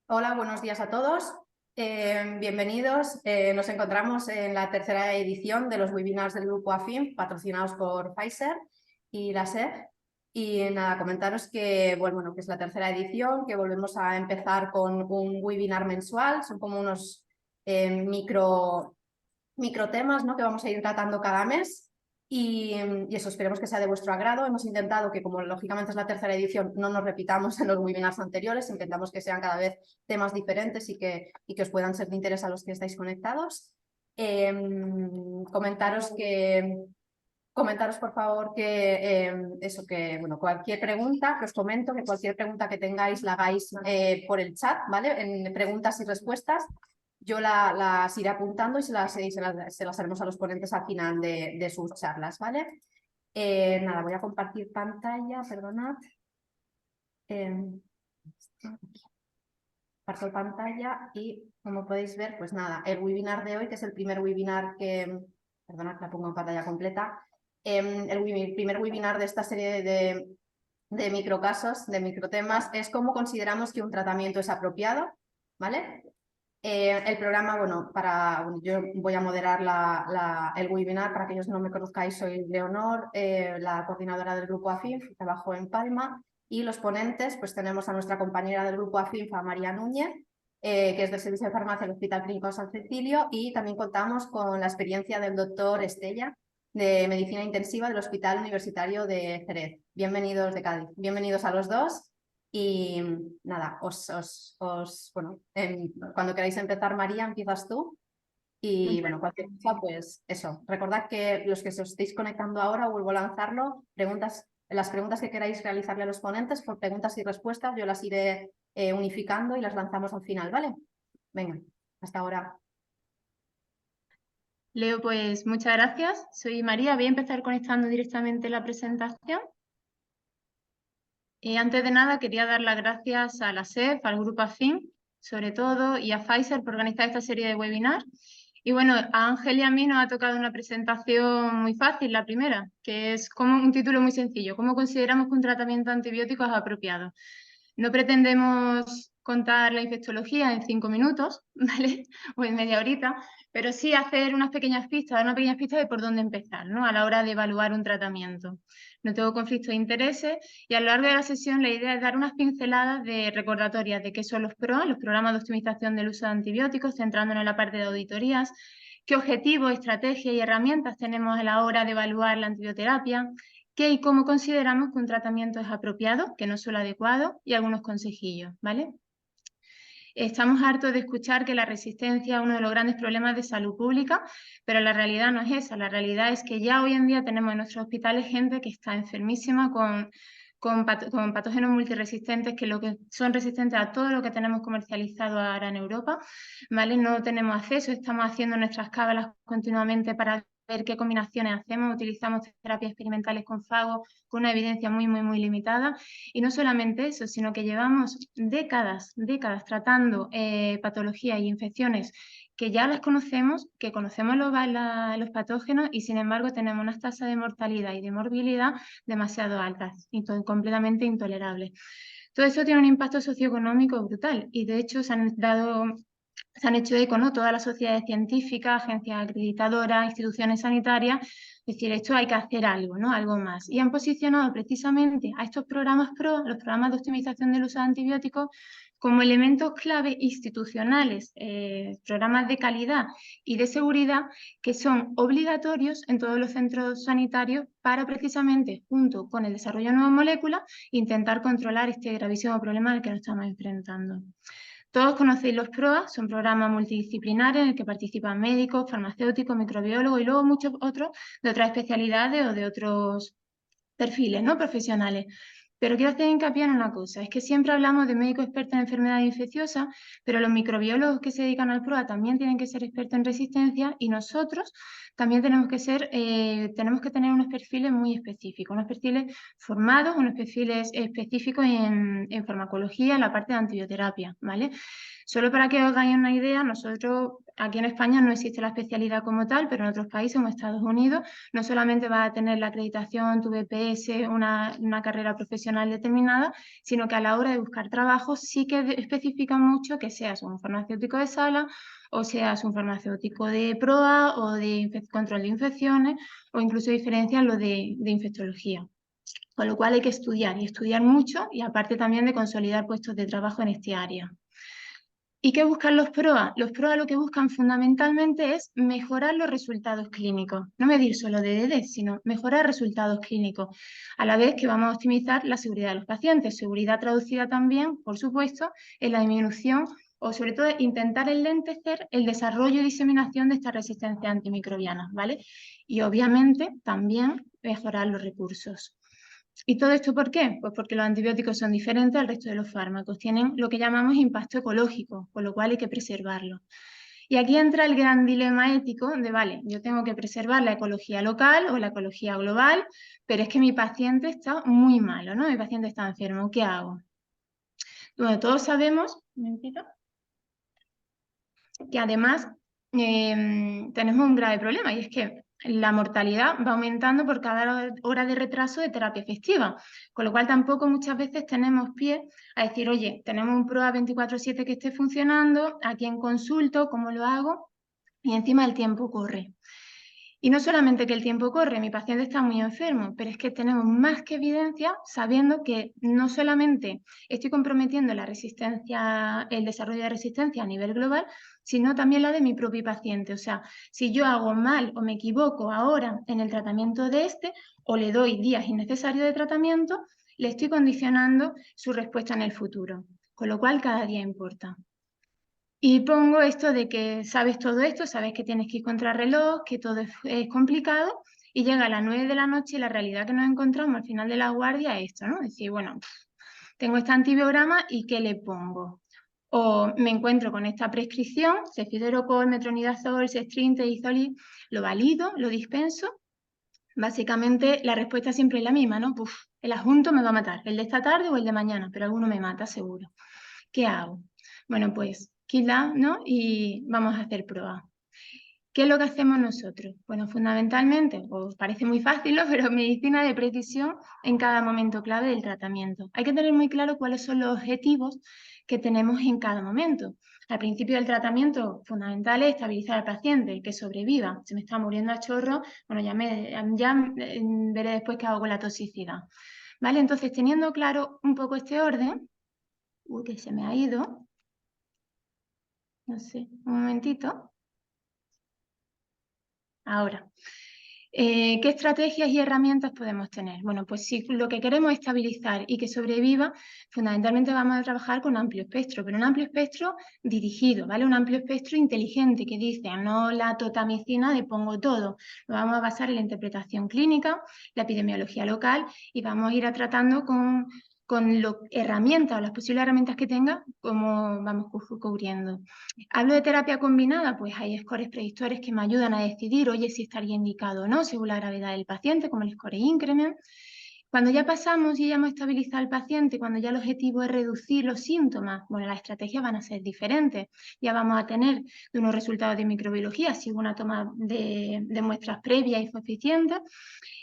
Hola, buenos días a todos. Bienvenidos. Nos encontramos en la tercera edición de los webinars del Grupo AFIM, patrocinados por Pfizer y la SED. Y nada, comentaros que, bueno, que es la tercera edición, que volvemos a empezar con un webinar mensual. Son como unos micro temas, ¿no?, que vamos a ir tratando cada mes. Y eso, esperemos que sea de vuestro agrado. Hemos intentado que, como lógicamente es la tercera edición, no nos repitamos en los webinars anteriores. Intentamos que sean cada vez temas diferentes y que os puedan ser de interés a los que estáis conectados. Comentaros, por favor, bueno, cualquier pregunta, que os comento, que cualquier pregunta que tengáis la hagáis por el chat, ¿vale? En preguntas y respuestas. Yo las iré apuntando y se las haremos a los ponentes al final de sus charlas, ¿vale? Nada, voy a compartir pantalla, perdonad. Comparto pantalla y, como podéis ver, pues nada, el webinar de hoy, que es el primer webinar que... Perdonad, la pongo en pantalla completa. El primer webinar de esta serie de microcasos, de microtemas, es cómo consideramos que un tratamiento es apropiado, ¿vale? El programa, bueno, yo voy a moderar el webinar. Para aquellos que no me conozcáis, soy Leonor, la coordinadora del Grupo AFINF, trabajo en Palma, y los ponentes, pues tenemos a nuestra compañera del Grupo AFINF, a María Núñez, que es del Servicio de Farmacia del Hospital Clínico San Cecilio, y también contamos con la experiencia del doctor Estella, de Medicina Intensiva del Hospital Universitario de Jerez. Bienvenidos de Cádiz. Bienvenidos a los dos. Y nada, bueno, cuando queráis empezar, María, empiezas tú. Y bueno, cualquier cosa, pues eso. Recordad que los que os estéis conectando ahora, vuelvo a lanzarlo, las preguntas que queráis realizarle a los ponentes, por preguntas y respuestas, yo las iré unificando y las lanzamos al final, ¿vale? Venga, hasta ahora. Leo, pues muchas gracias. Soy María. Voy a empezar conectando directamente la presentación. Antes de nada, quería dar las gracias a la SEF, al Grupo AFIM, sobre todo, y a Pfizer por organizar esta serie de webinars. Y bueno, a Ángel y a mí nos ha tocado una presentación muy fácil, la primera, que es como un título muy sencillo: ¿cómo consideramos que un tratamiento antibiótico es apropiado? No pretendemos contar la infectología en 5 minutos, ¿vale? O en media horita, pero sí hacer unas pequeñas pistas, dar unas pequeñas pistas de por dónde empezar, ¿no?, a la hora de evaluar un tratamiento. No tengo conflicto de intereses y a lo largo de la sesión la idea es dar unas pinceladas de recordatorias de qué son los PROA, los programas de optimización del uso de antibióticos, centrándonos en la parte de auditorías, qué objetivos, estrategias y herramientas tenemos a la hora de evaluar la antibioterapia, qué y cómo consideramos que un tratamiento es apropiado, que no es solo adecuado, y algunos consejillos, ¿vale? Estamos hartos de escuchar que la resistencia es uno de los grandes problemas de salud pública, pero la realidad no es esa. La realidad es que ya hoy en día tenemos en nuestros hospitales gente que está enfermísima con patógenos multiresistentes, que son resistentes a todo lo que tenemos comercializado ahora en Europa, ¿vale? No tenemos acceso, estamos haciendo nuestras cábalas continuamente para ver qué combinaciones hacemos, utilizamos terapias experimentales con fagos con una evidencia muy, muy, muy limitada. Y no solamente eso, sino que llevamos décadas tratando patologías y infecciones que ya las conocemos, que conocemos los patógenos, y sin embargo tenemos unas tasas de mortalidad y de morbilidad demasiado altas y completamente intolerables. Todo eso tiene un impacto socioeconómico brutal, y de hecho se han hecho eco, ¿no?, todas las sociedades científicas, agencias acreditadoras, instituciones sanitarias. Es decir, esto hay que hacer algo, ¿no?, algo más. Y han posicionado precisamente a estos programas PRO, los programas de optimización del uso de antibióticos, como elementos clave institucionales, programas de calidad y de seguridad que son obligatorios en todos los centros sanitarios para precisamente, junto con el desarrollo de nuevas moléculas, intentar controlar este gravísimo problema al que nos estamos enfrentando. Todos conocéis los PROA, son programas multidisciplinarios en el que participan médicos, farmacéuticos, microbiólogos y luego muchos otros de otras especialidades o de otros perfiles, ¿no?, profesionales. Pero quiero hacer hincapié en una cosa: es que siempre hablamos de médicos expertos en enfermedades infecciosas, pero los microbiólogos que se dedican al PROA también tienen que ser expertos en resistencia, y nosotros también tenemos que tener unos perfiles muy específicos, unos perfiles formados, unos perfiles específicos en farmacología, en la parte de antibioterapia, ¿vale? Solo para que os hagáis una idea, nosotros aquí en España no existe la especialidad como tal, pero en otros países como Estados Unidos no solamente vas a tener la acreditación, tu BPS, una carrera profesional determinada, sino que a la hora de buscar trabajo sí que especifican mucho que seas un farmacéutico de sala o seas un farmacéutico de PROA o de control de infecciones o incluso diferencian lo de infectología. Con lo cual hay que estudiar y estudiar mucho y aparte también de consolidar puestos de trabajo en este área. ¿Y qué buscan los PROA? Los PROA lo que buscan fundamentalmente es mejorar los resultados clínicos. No medir solo DDD, sino mejorar resultados clínicos. A la vez que vamos a optimizar la seguridad de los pacientes. Seguridad traducida también, por supuesto, en la disminución o sobre todo intentar enlentecer el desarrollo y diseminación de esta resistencia antimicrobiana, ¿vale? Y obviamente también mejorar los recursos. ¿Y todo esto por qué? Pues porque los antibióticos son diferentes al resto de los fármacos, tienen lo que llamamos impacto ecológico, con lo cual hay que preservarlos. Y aquí entra el gran dilema ético de, vale, yo tengo que preservar la ecología local o la ecología global, pero es que mi paciente está muy malo, ¿no? Mi paciente está enfermo, ¿qué hago? Bueno, todos sabemos, un momentito, que además tenemos un grave problema y es que la mortalidad va aumentando por cada hora de retraso de terapia efectiva, con lo cual tampoco muchas veces tenemos pie a decir, oye, tenemos un PROA 24/7 que esté funcionando, ¿a quién consulto? ¿Cómo lo hago? Y encima el tiempo corre. Y no solamente que el tiempo corre, mi paciente está muy enfermo, pero es que tenemos más que evidencia sabiendo que no solamente estoy comprometiendo la resistencia, el desarrollo de resistencia a nivel global, sino también la de mi propio paciente. O sea, si yo hago mal o me equivoco ahora en el tratamiento de o le doy días innecesarios de tratamiento, le estoy condicionando su respuesta en el futuro. Con lo cual, cada día importa. Y pongo esto de que sabes todo esto, sabes que tienes que ir contra reloj, que todo es complicado, y llega a las 9 de la noche y la realidad que nos encontramos al final de la guardia es esto, ¿no? Decir, bueno, tengo este antibiograma y ¿qué le pongo? O me encuentro con esta prescripción, cefidorocol, metronidazol, cestrin, teizolid, lo valido, lo dispenso. Básicamente la respuesta siempre es la misma, ¿no? Puf, el adjunto me va a matar, el de esta tarde o el de mañana, pero alguno me mata seguro. ¿Qué hago? Bueno, pues quizá, ¿no? Y vamos a hacer pruebas. ¿Qué es lo que hacemos nosotros? Bueno, fundamentalmente, os parece muy fácil, ¿no? Pero medicina de precisión en cada momento clave del tratamiento. Hay que tener muy claro cuáles son los objetivos que tenemos en cada momento. Al principio del tratamiento, fundamental es estabilizar al paciente, que sobreviva. Se me está muriendo a chorro, bueno, ya veré después qué hago con la toxicidad. ¿Vale? Entonces, teniendo claro un poco este orden, que se me ha ido, no sé, un momentito. Ahora, ¿qué estrategias y herramientas podemos tener? Bueno, pues si lo que queremos es estabilizar y que sobreviva, fundamentalmente vamos a trabajar con amplio espectro, pero un amplio espectro dirigido, ¿vale? Un amplio espectro inteligente que dice, no la totamicina de pongo todo. Lo vamos a basar en la interpretación clínica, la epidemiología local y vamos a ir tratando con herramientas o las posibles herramientas que tenga, como vamos cubriendo. Hablo de terapia combinada, pues hay scores predictores que me ayudan a decidir, oye, si estaría indicado o no, según la gravedad del paciente, como el score increment. Cuando ya pasamos y ya hemos estabilizado al paciente, cuando ya el objetivo es reducir los síntomas, bueno, las estrategias van a ser diferentes. Ya vamos a tener unos resultados de microbiología, si hubo una toma de muestras previas y fue eficiente.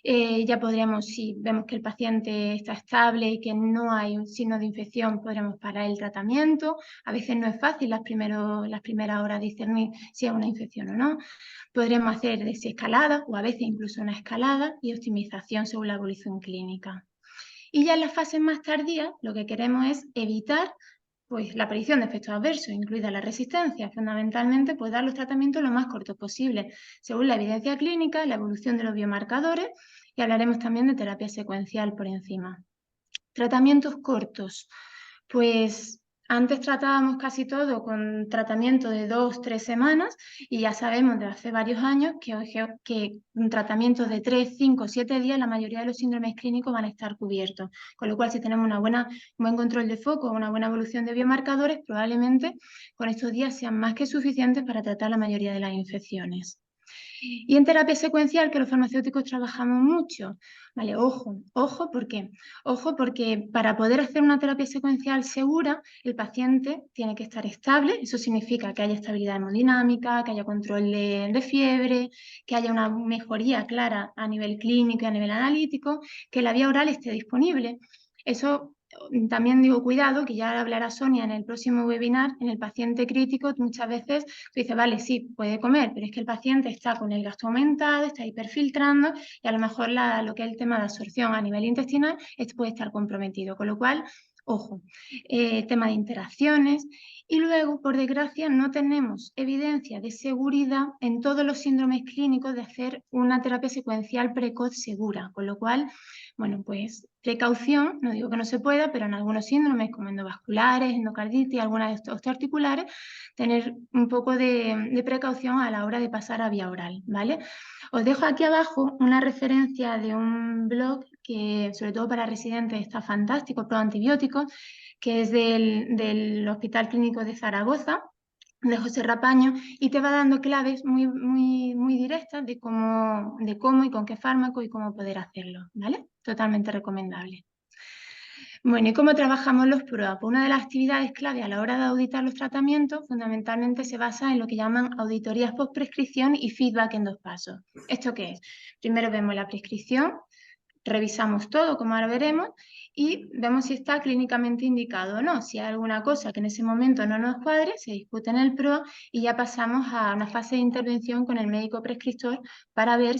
Ya podríamos, si vemos que el paciente está estable y que no hay un signo de infección, podremos parar el tratamiento. A veces no es fácil las primeras horas discernir si es una infección o no. Podremos hacer desescalada o a veces incluso una escalada y optimización según la evolución clínica. Y ya en las fases más tardías lo que queremos es evitar pues, la aparición de efectos adversos, incluida la resistencia. Fundamentalmente, pues dar los tratamientos lo más cortos posible, según la evidencia clínica, la evolución de los biomarcadores, y hablaremos también de terapia secuencial por encima. Tratamientos cortos. Pues antes tratábamos casi todo con tratamiento de 2-3 semanas y ya sabemos de hace varios años que un tratamiento de 3, 5, 7 días la mayoría de los síndromes clínicos van a estar cubiertos. Con lo cual, si tenemos un buen control de foco, una buena evolución de biomarcadores, probablemente con estos días sean más que suficientes para tratar la mayoría de las infecciones. Y en terapia secuencial, que los farmacéuticos trabajamos mucho, ¿vale? Ojo, ¿por qué? Ojo, porque para poder hacer una terapia secuencial segura, el paciente tiene que estar estable. Eso significa que haya estabilidad hemodinámica, que haya control de fiebre, que haya una mejoría clara a nivel clínico y a nivel analítico, que la vía oral esté disponible. Eso también digo, cuidado, que ya hablará Sonia en el próximo webinar. En el paciente crítico muchas veces tú dices, vale, sí, puede comer, pero es que el paciente está con el gasto aumentado, está hiperfiltrando y a lo mejor lo que es el tema de absorción a nivel intestinal puede estar comprometido, con lo cual, ojo, tema de interacciones. Y luego, por desgracia, no tenemos evidencia de seguridad en todos los síndromes clínicos de hacer una terapia secuencial precoz segura, con lo cual, bueno, pues precaución, no digo que no se pueda, pero en algunos síndromes como endovasculares, endocarditis, algunas osteoarticulares, tener un poco de precaución a la hora de pasar a vía oral, ¿vale? Os dejo aquí abajo una referencia de un blog que, sobre todo para residentes, está fantástico, Pro Antibióticos, que es del Hospital Clínico de Zaragoza, de José Rapaño, y te va dando claves muy directas de cómo y con qué fármaco y cómo poder hacerlo, ¿vale? Totalmente recomendable. Bueno, ¿y cómo trabajamos los PROA? Pues una de las actividades clave a la hora de auditar los tratamientos fundamentalmente se basa en lo que llaman auditorías post-prescripción y feedback en 2 pasos. ¿Esto qué es? Primero vemos la prescripción, revisamos todo, como ahora veremos, y vemos si está clínicamente indicado o no. Si hay alguna cosa que en ese momento no nos cuadre, se discute en el PROA y ya pasamos a una fase de intervención con el médico prescriptor para ver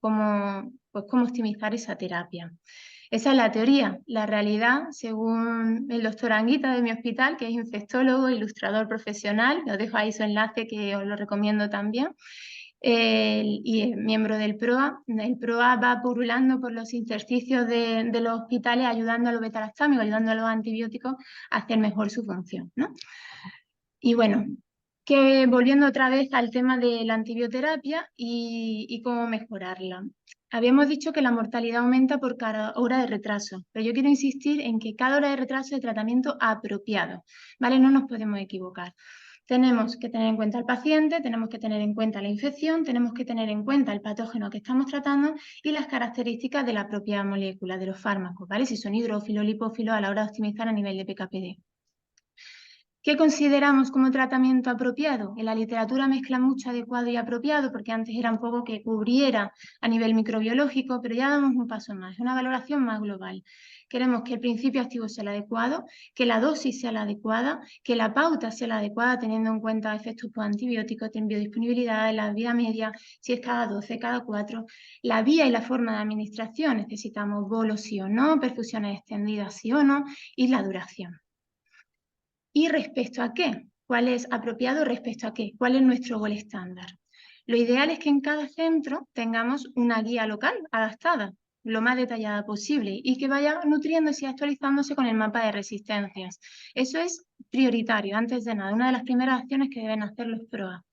cómo optimizar esa terapia. Esa es la teoría. La realidad, según el doctor Anguita de mi hospital, que es infectólogo, ilustrador profesional, os dejo ahí su enlace que os lo recomiendo también, y es miembro del PROA. El PROA va purulando por los intersticios de los hospitales, ayudando a los beta-lactámicos, ayudando a los antibióticos a hacer mejor su función, ¿no? Y bueno, que volviendo otra vez al tema de la antibioterapia y cómo mejorarla. Habíamos dicho que la mortalidad aumenta por cada hora de retraso, pero yo quiero insistir en que cada hora de retraso es tratamiento apropiado, ¿vale? No nos podemos equivocar. Tenemos que tener en cuenta al paciente, tenemos que tener en cuenta la infección, tenemos que tener en cuenta el patógeno que estamos tratando y las características de la propia molécula, de los fármacos, ¿vale? Si son hidrófilos, lipófilos, a la hora de optimizar a nivel de PKPD. ¿Qué consideramos como tratamiento apropiado? En la literatura mezcla mucho adecuado y apropiado, porque antes era un poco que cubriera a nivel microbiológico, pero ya damos un paso más, una valoración más global. Queremos que el principio activo sea el adecuado, que la dosis sea la adecuada, que la pauta sea la adecuada, teniendo en cuenta efectos antibióticos, biodisponibilidad, la vida media, si es cada 12, cada 4, la vía y la forma de administración, necesitamos bolos sí o no, perfusiones extendidas sí o no, y la duración. ¿Y respecto a qué? ¿Cuál es apropiado respecto a qué? ¿Cuál es nuestro gol estándar? Lo ideal es que en cada centro tengamos una guía local adaptada, lo más detallada posible, y que vaya nutriéndose y actualizándose con el mapa de resistencias. Eso es prioritario, antes de nada, una de las primeras acciones que deben hacer los PROA.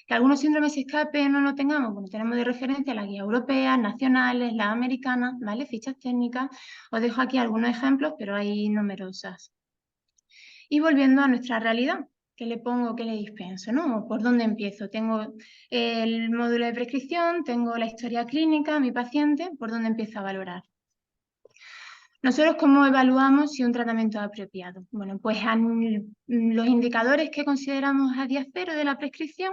Que algunos síndromes se escape no lo tengamos, bueno, tenemos de referencia las guías europeas, nacionales, las americanas, ¿vale? Fichas técnicas. Os dejo aquí algunos ejemplos, pero hay numerosas. Y volviendo a nuestra realidad, ¿qué le pongo, qué le dispenso, ¿no? ¿Por dónde empiezo? Tengo el módulo de prescripción, tengo la historia clínica, mi paciente, ¿por dónde empiezo a valorar? ¿Nosotros cómo evaluamos si un tratamiento es apropiado? Bueno, pues los indicadores que consideramos a día cero de la prescripción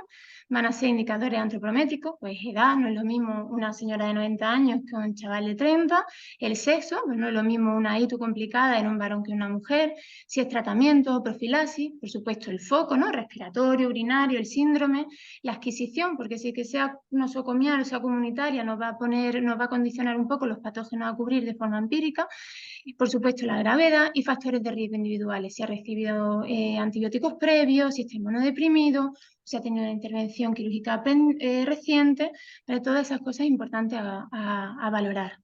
van a ser indicadores antropométricos, pues edad, no es lo mismo una señora de 90 años que un chaval de 30, el sexo, pues no es lo mismo una ITU complicada en un varón que en una mujer, si es tratamiento o profilaxis, por supuesto el foco, ¿no? Respiratorio, urinario, el síndrome, la adquisición, porque si que sea nosocomial o sea comunitaria nos va a condicionar un poco los patógenos a cubrir de forma empírica. Por supuesto, la gravedad y factores de riesgo individuales. Si ha recibido antibióticos previos, si está inmunodeprimido, si ha tenido una intervención quirúrgica reciente, pero todas esas cosas importantes a valorar.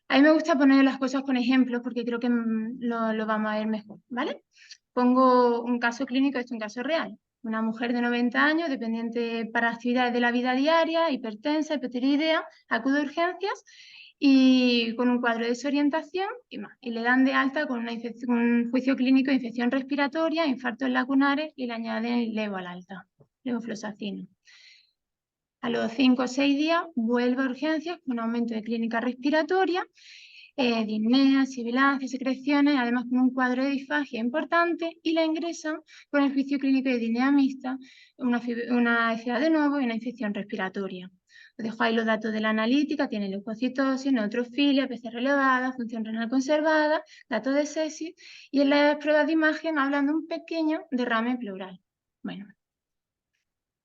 A mí me gusta poner las cosas con ejemplos porque creo que lo vamos a ver mejor, ¿vale? Pongo un caso clínico, esto es un caso real. Una mujer de 90 años, dependiente para actividades de la vida diaria, hipertensa, hipotiroidea, acude a urgencias y con un cuadro de desorientación y más. Y le dan de alta con un juicio clínico de infección respiratoria, infartos lacunares y le añaden levo al alta, levofloxacino. A los 5 o 6 días vuelve a urgencias con aumento de clínica respiratoria, disnea, sibilancia, secreciones, además con un cuadro de disfagia importante, y la ingresan con el juicio clínico de disnea mixta, una FA de nuevo y una infección respiratoria. Os dejo ahí los datos de la analítica, tiene leucocitosis, neutrofilia, PCR elevada, función renal conservada, datos de sepsis, y en las pruebas de imagen hablan de un pequeño derrame pleural. Bueno,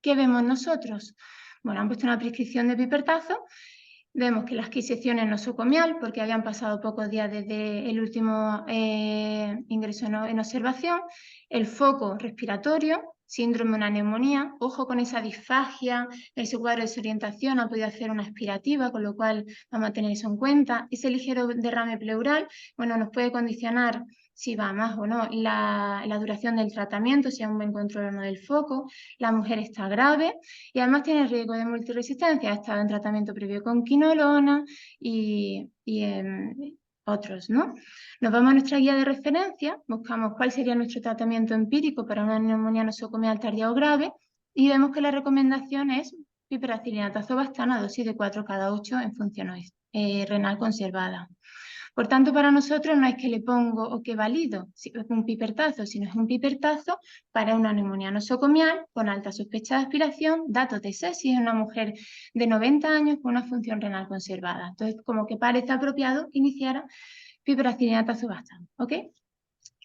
¿qué vemos nosotros? Bueno, han puesto una prescripción de pipertazo. Vemos que la adquisición es nosocomial porque habían pasado pocos días desde el último ingreso en observación. El foco respiratorio, síndrome de una neumonía. Ojo con esa disfagia, ese cuadro de desorientación, ha podido hacer una aspirativa, con lo cual vamos a tener eso en cuenta. Ese ligero derrame pleural, bueno, nos puede condicionar si va más o no la duración del tratamiento, si hay un buen control o no del foco. La mujer está grave y además tiene riesgo de multiresistencia. Ha estado en tratamiento previo con quinolona y otros, ¿no? Nos vamos a nuestra guía de referencia, buscamos cuál sería nuestro tratamiento empírico para una neumonía nosocomial tardía o grave y vemos que la recomendación es piperacilina tazobastana, dosis de 4 cada 8 en función renal conservada. Por tanto, para nosotros no es que le pongo o que valido un pipertazo, sino es un pipertazo para una neumonía nosocomial con alta sospecha de aspiración, datos de sepsis en una mujer de 90 años con una función renal conservada. Entonces, como que parece apropiado iniciar piperacilina tazobastana, ¿ok?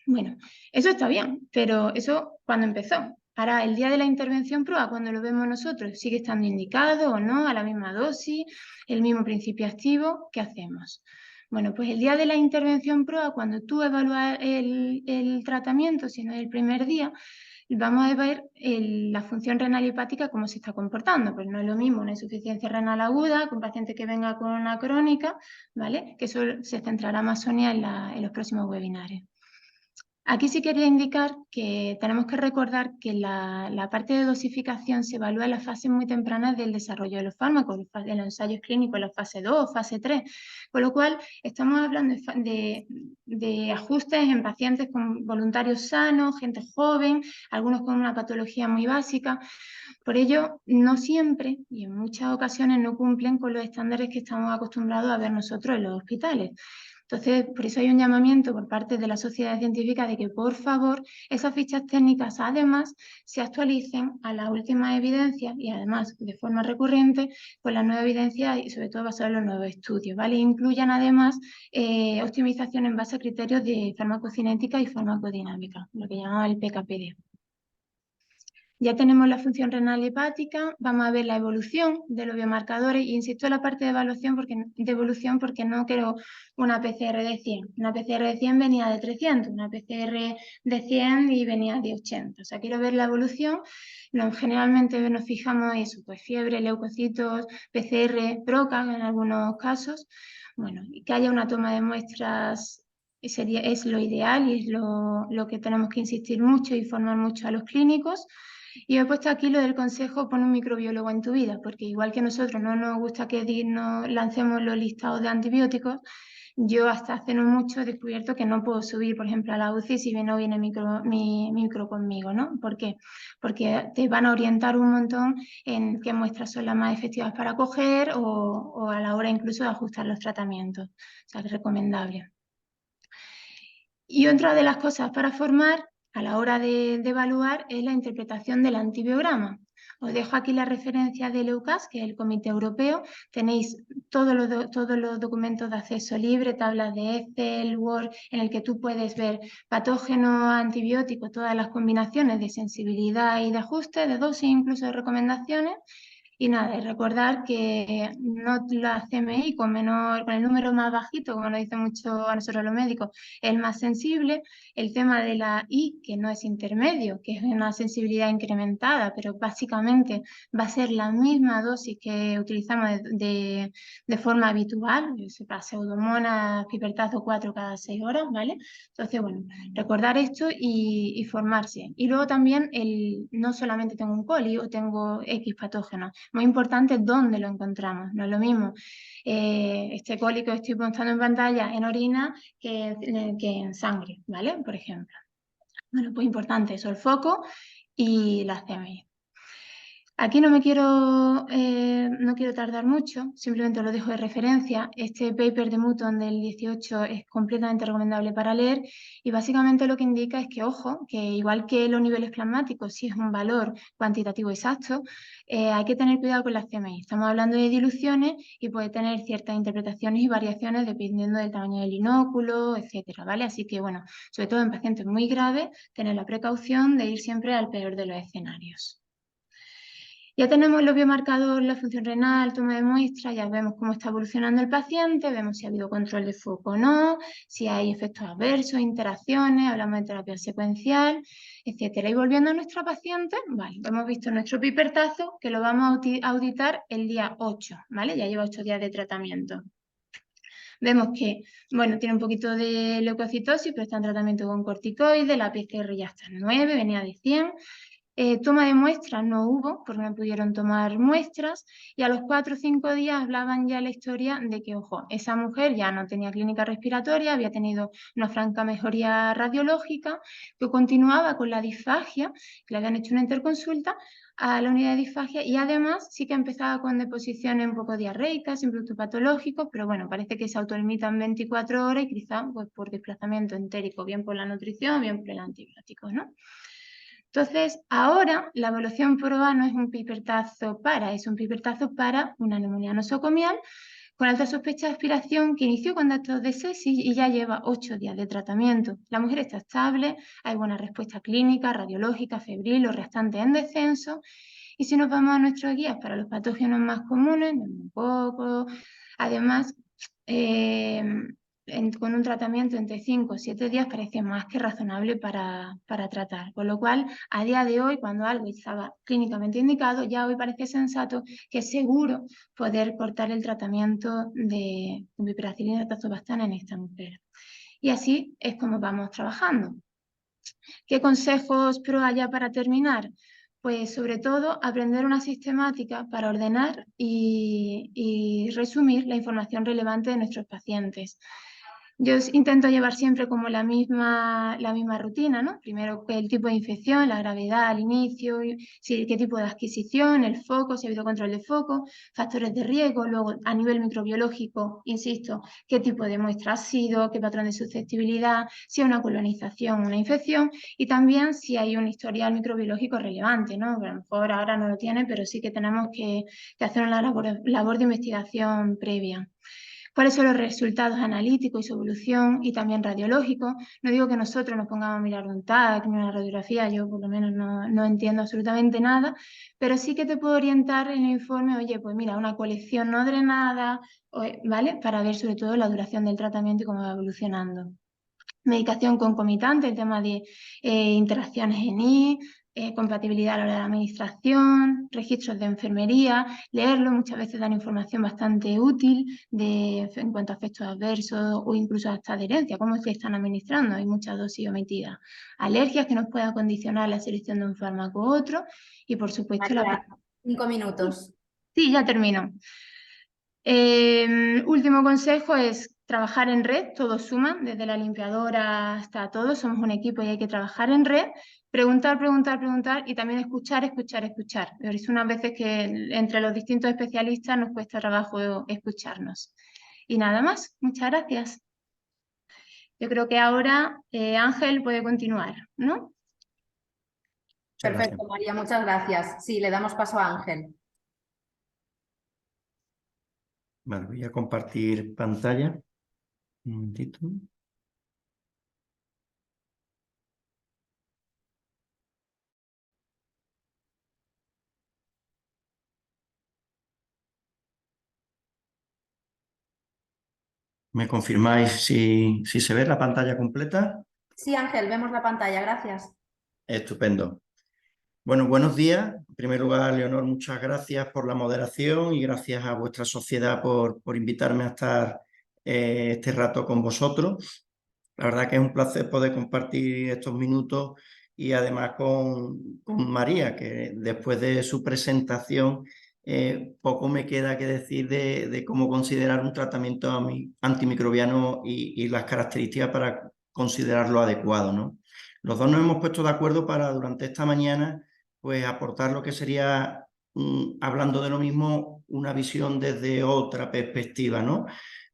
Bueno, eso está bien, pero eso cuando empezó. Ahora, el día de la intervención prueba, cuando lo vemos nosotros, ¿sigue estando indicado o no? ¿A la misma dosis? ¿El mismo principio activo? ¿Qué hacemos? Bueno, pues el día de la intervención prueba, cuando tú evalúas el tratamiento, si no es el primer día, vamos a ver la función renal hepática, cómo se está comportando. Pues no es lo mismo una insuficiencia renal aguda que un paciente que venga con una crónica, ¿vale? Que eso se centrará más, Sonia, en los próximos webinares. Aquí sí quería indicar que tenemos que recordar que la parte de dosificación se evalúa en las fases muy tempranas del desarrollo de los fármacos, en los ensayos clínicos, en la fase 2, fase 3, con lo cual estamos hablando de ajustes en pacientes con voluntarios sanos, gente joven, algunos con una patología muy básica. Por ello, no siempre y en muchas ocasiones no cumplen con los estándares que estamos acostumbrados a ver nosotros en los hospitales. Entonces, por eso hay un llamamiento por parte de la sociedad científica de que, por favor, esas fichas técnicas además se actualicen a las últimas evidencias y además de forma recurrente con la nueva evidencia y sobre todo basado en los nuevos estudios, ¿vale? Incluyan además optimización en base a criterios de farmacocinética y farmacodinámica, lo que llamamos el PKPD. Ya tenemos la función renal hepática, vamos a ver la evolución de los biomarcadores, y insisto en la parte de evolución porque no quiero una PCR de 100. Una PCR de 100 venía de 300, una PCR de 100 y venía de 80. O sea, quiero ver la evolución. Generalmente nos fijamos en eso, pues fiebre, leucocitos, PCR, PROCA en algunos casos. Bueno, y que haya una toma de muestras es lo ideal y es lo que tenemos que insistir mucho y formar mucho a los clínicos. Y he puesto aquí lo del consejo, pon un microbiólogo en tu vida, porque igual que nosotros no nos gusta que nos lancemos los listados de antibióticos, yo hasta hace no mucho he descubierto que no puedo subir, por ejemplo, a la UCI si no viene mi micro conmigo, ¿no? ¿Por qué? Porque te van a orientar un montón en qué muestras son las más efectivas para coger o a la hora incluso de ajustar los tratamientos. O sea, que es recomendable. Y otra de las cosas para formar a la hora de evaluar es la interpretación del antibiograma. Os dejo aquí la referencia del EUCAS, que es el Comité Europeo. Tenéis todos los documentos de acceso libre, tablas de Excel, Word, en el que tú puedes ver patógeno, antibiótico, todas las combinaciones de sensibilidad y de ajuste, de dosis, incluso de recomendaciones. Y nada, y recordar que no la CMI con el número más bajito, como nos dice mucho a nosotros los médicos, es el más sensible. El tema de la I, que no es intermedio, que es una sensibilidad incrementada, pero básicamente va a ser la misma dosis que utilizamos de forma habitual, para pseudomonas, pipertazo 4 cada 6 horas, ¿vale? Entonces, bueno, recordar esto y formarse. Y luego también no solamente tengo un coli o tengo X patógenos, muy importante dónde lo encontramos. No es lo mismo este cólico que estoy mostrando en pantalla en orina que en sangre, ¿vale? Por ejemplo. Bueno, pues importante eso, el foco y la CMI. Aquí no quiero tardar mucho, simplemente lo dejo de referencia. Este paper de Mutton del 18 es completamente recomendable para leer y básicamente lo que indica es que, ojo, que igual que los niveles plasmáticos, si es un valor cuantitativo exacto, hay que tener cuidado con las CMI. Estamos hablando de diluciones y puede tener ciertas interpretaciones y variaciones dependiendo del tamaño del inóculo, etcétera, ¿vale? Así que, bueno, sobre todo en pacientes muy graves, tener la precaución de ir siempre al peor de los escenarios. Ya tenemos los biomarcadores, la función renal, toma de muestra, ya vemos cómo está evolucionando el paciente, vemos si ha habido control de foco o no, si hay efectos adversos, interacciones, hablamos de terapia secuencial, etcétera. Y volviendo a nuestra paciente, vale, hemos visto nuestro pipertazo que lo vamos a auditar el día 8, ¿vale? Ya lleva 8 días de tratamiento. Vemos que, bueno, tiene un poquito de leucocitosis, pero está en tratamiento con corticoides, la PCR ya está en 9, venía de 100. Toma de muestras no hubo, porque no pudieron tomar muestras, y a los 4 o 5 días hablaban ya la historia de que, ojo, esa mujer ya no tenía clínica respiratoria, había tenido una franca mejoría radiológica, que continuaba con la disfagia, que le habían hecho una interconsulta a la unidad de disfagia, y además sí que empezaba con deposiciones un poco diarreicas, sin productos patológicos, pero bueno, parece que se autolimitan 24 horas y quizá pues, por desplazamiento entérico, bien por la nutrición, bien por el antibiótico, ¿no? Entonces, ahora la evaluación PROA no es un pipertazo es un pipertazo para una neumonía nosocomial con alta sospecha de aspiración que inició con datos de sepsis y ya lleva 8 días de tratamiento. La mujer está estable, hay buena respuesta clínica, radiológica, febril, los restantes en descenso. Y si nos vamos a nuestros guías para los patógenos más comunes, neumococo, además, con un tratamiento entre 5 o 7 días parece más que razonable para tratar. Con lo cual, a día de hoy, cuando algo estaba clínicamente indicado, ya hoy parece sensato que es seguro poder cortar el tratamiento de piperacilina y tazobactam en esta mujer. Y así es como vamos trabajando. ¿Qué consejos pro haya para terminar? Pues sobre todo aprender una sistemática para ordenar y resumir la información relevante de nuestros pacientes. Yo intento llevar siempre como la misma rutina, ¿no? Primero el tipo de infección, la gravedad al inicio, qué tipo de adquisición, el foco, si ha habido control de foco, factores de riesgo, luego a nivel microbiológico, insisto, qué tipo de muestra ha sido, qué patrón de susceptibilidad, si hay una colonización, una infección y también si hay un historial microbiológico relevante, ¿no? A lo mejor ahora no lo tiene, pero sí que tenemos que hacer una labor de investigación previa. ¿Cuáles son los resultados analíticos y su evolución y también radiológicos? No digo que nosotros nos pongamos a mirar un TAC ni una radiografía, yo por lo menos no entiendo absolutamente nada, pero sí que te puedo orientar en el informe, oye, pues mira, una colección no drenada, ¿vale? Para ver sobre todo la duración del tratamiento y cómo va evolucionando. Medicación concomitante, el tema de interacciones en I, compatibilidad a la hora de la administración, registros de enfermería, leerlo, muchas veces dan información bastante útil en cuanto a efectos adversos o incluso hasta adherencia, cómo se están administrando, hay muchas dosis omitidas, alergias que nos puedan condicionar la selección de un fármaco u otro y por supuesto María, 5 minutos. Sí, ya termino. Último consejo es trabajar en red, todos suman, desde la limpiadora hasta todos, somos un equipo y hay que trabajar en red, preguntar y también escuchar. Pero es unas veces que entre los distintos especialistas nos cuesta trabajo escucharnos. Y nada más, muchas gracias. Yo creo que ahora Ángel puede continuar, ¿no? Perfecto, María, muchas gracias. Sí, le damos paso a Ángel. Vale, voy a compartir pantalla. Un momentito. ¿Me confirmáis si se ve la pantalla completa? Sí, Ángel, vemos la pantalla, gracias. Estupendo. Bueno, buenos días. En primer lugar, Leonor, muchas gracias por la moderación y gracias a vuestra sociedad por invitarme a estar este rato con vosotros. La verdad que es un placer poder compartir estos minutos y además con María, que después de su presentación poco me queda que decir de cómo considerar un tratamiento antimicrobiano y las características para considerarlo adecuado, ¿no? Los dos nos hemos puesto de acuerdo para durante esta mañana pues aportar lo que sería hablando de lo mismo, una visión desde otra perspectiva, ¿no?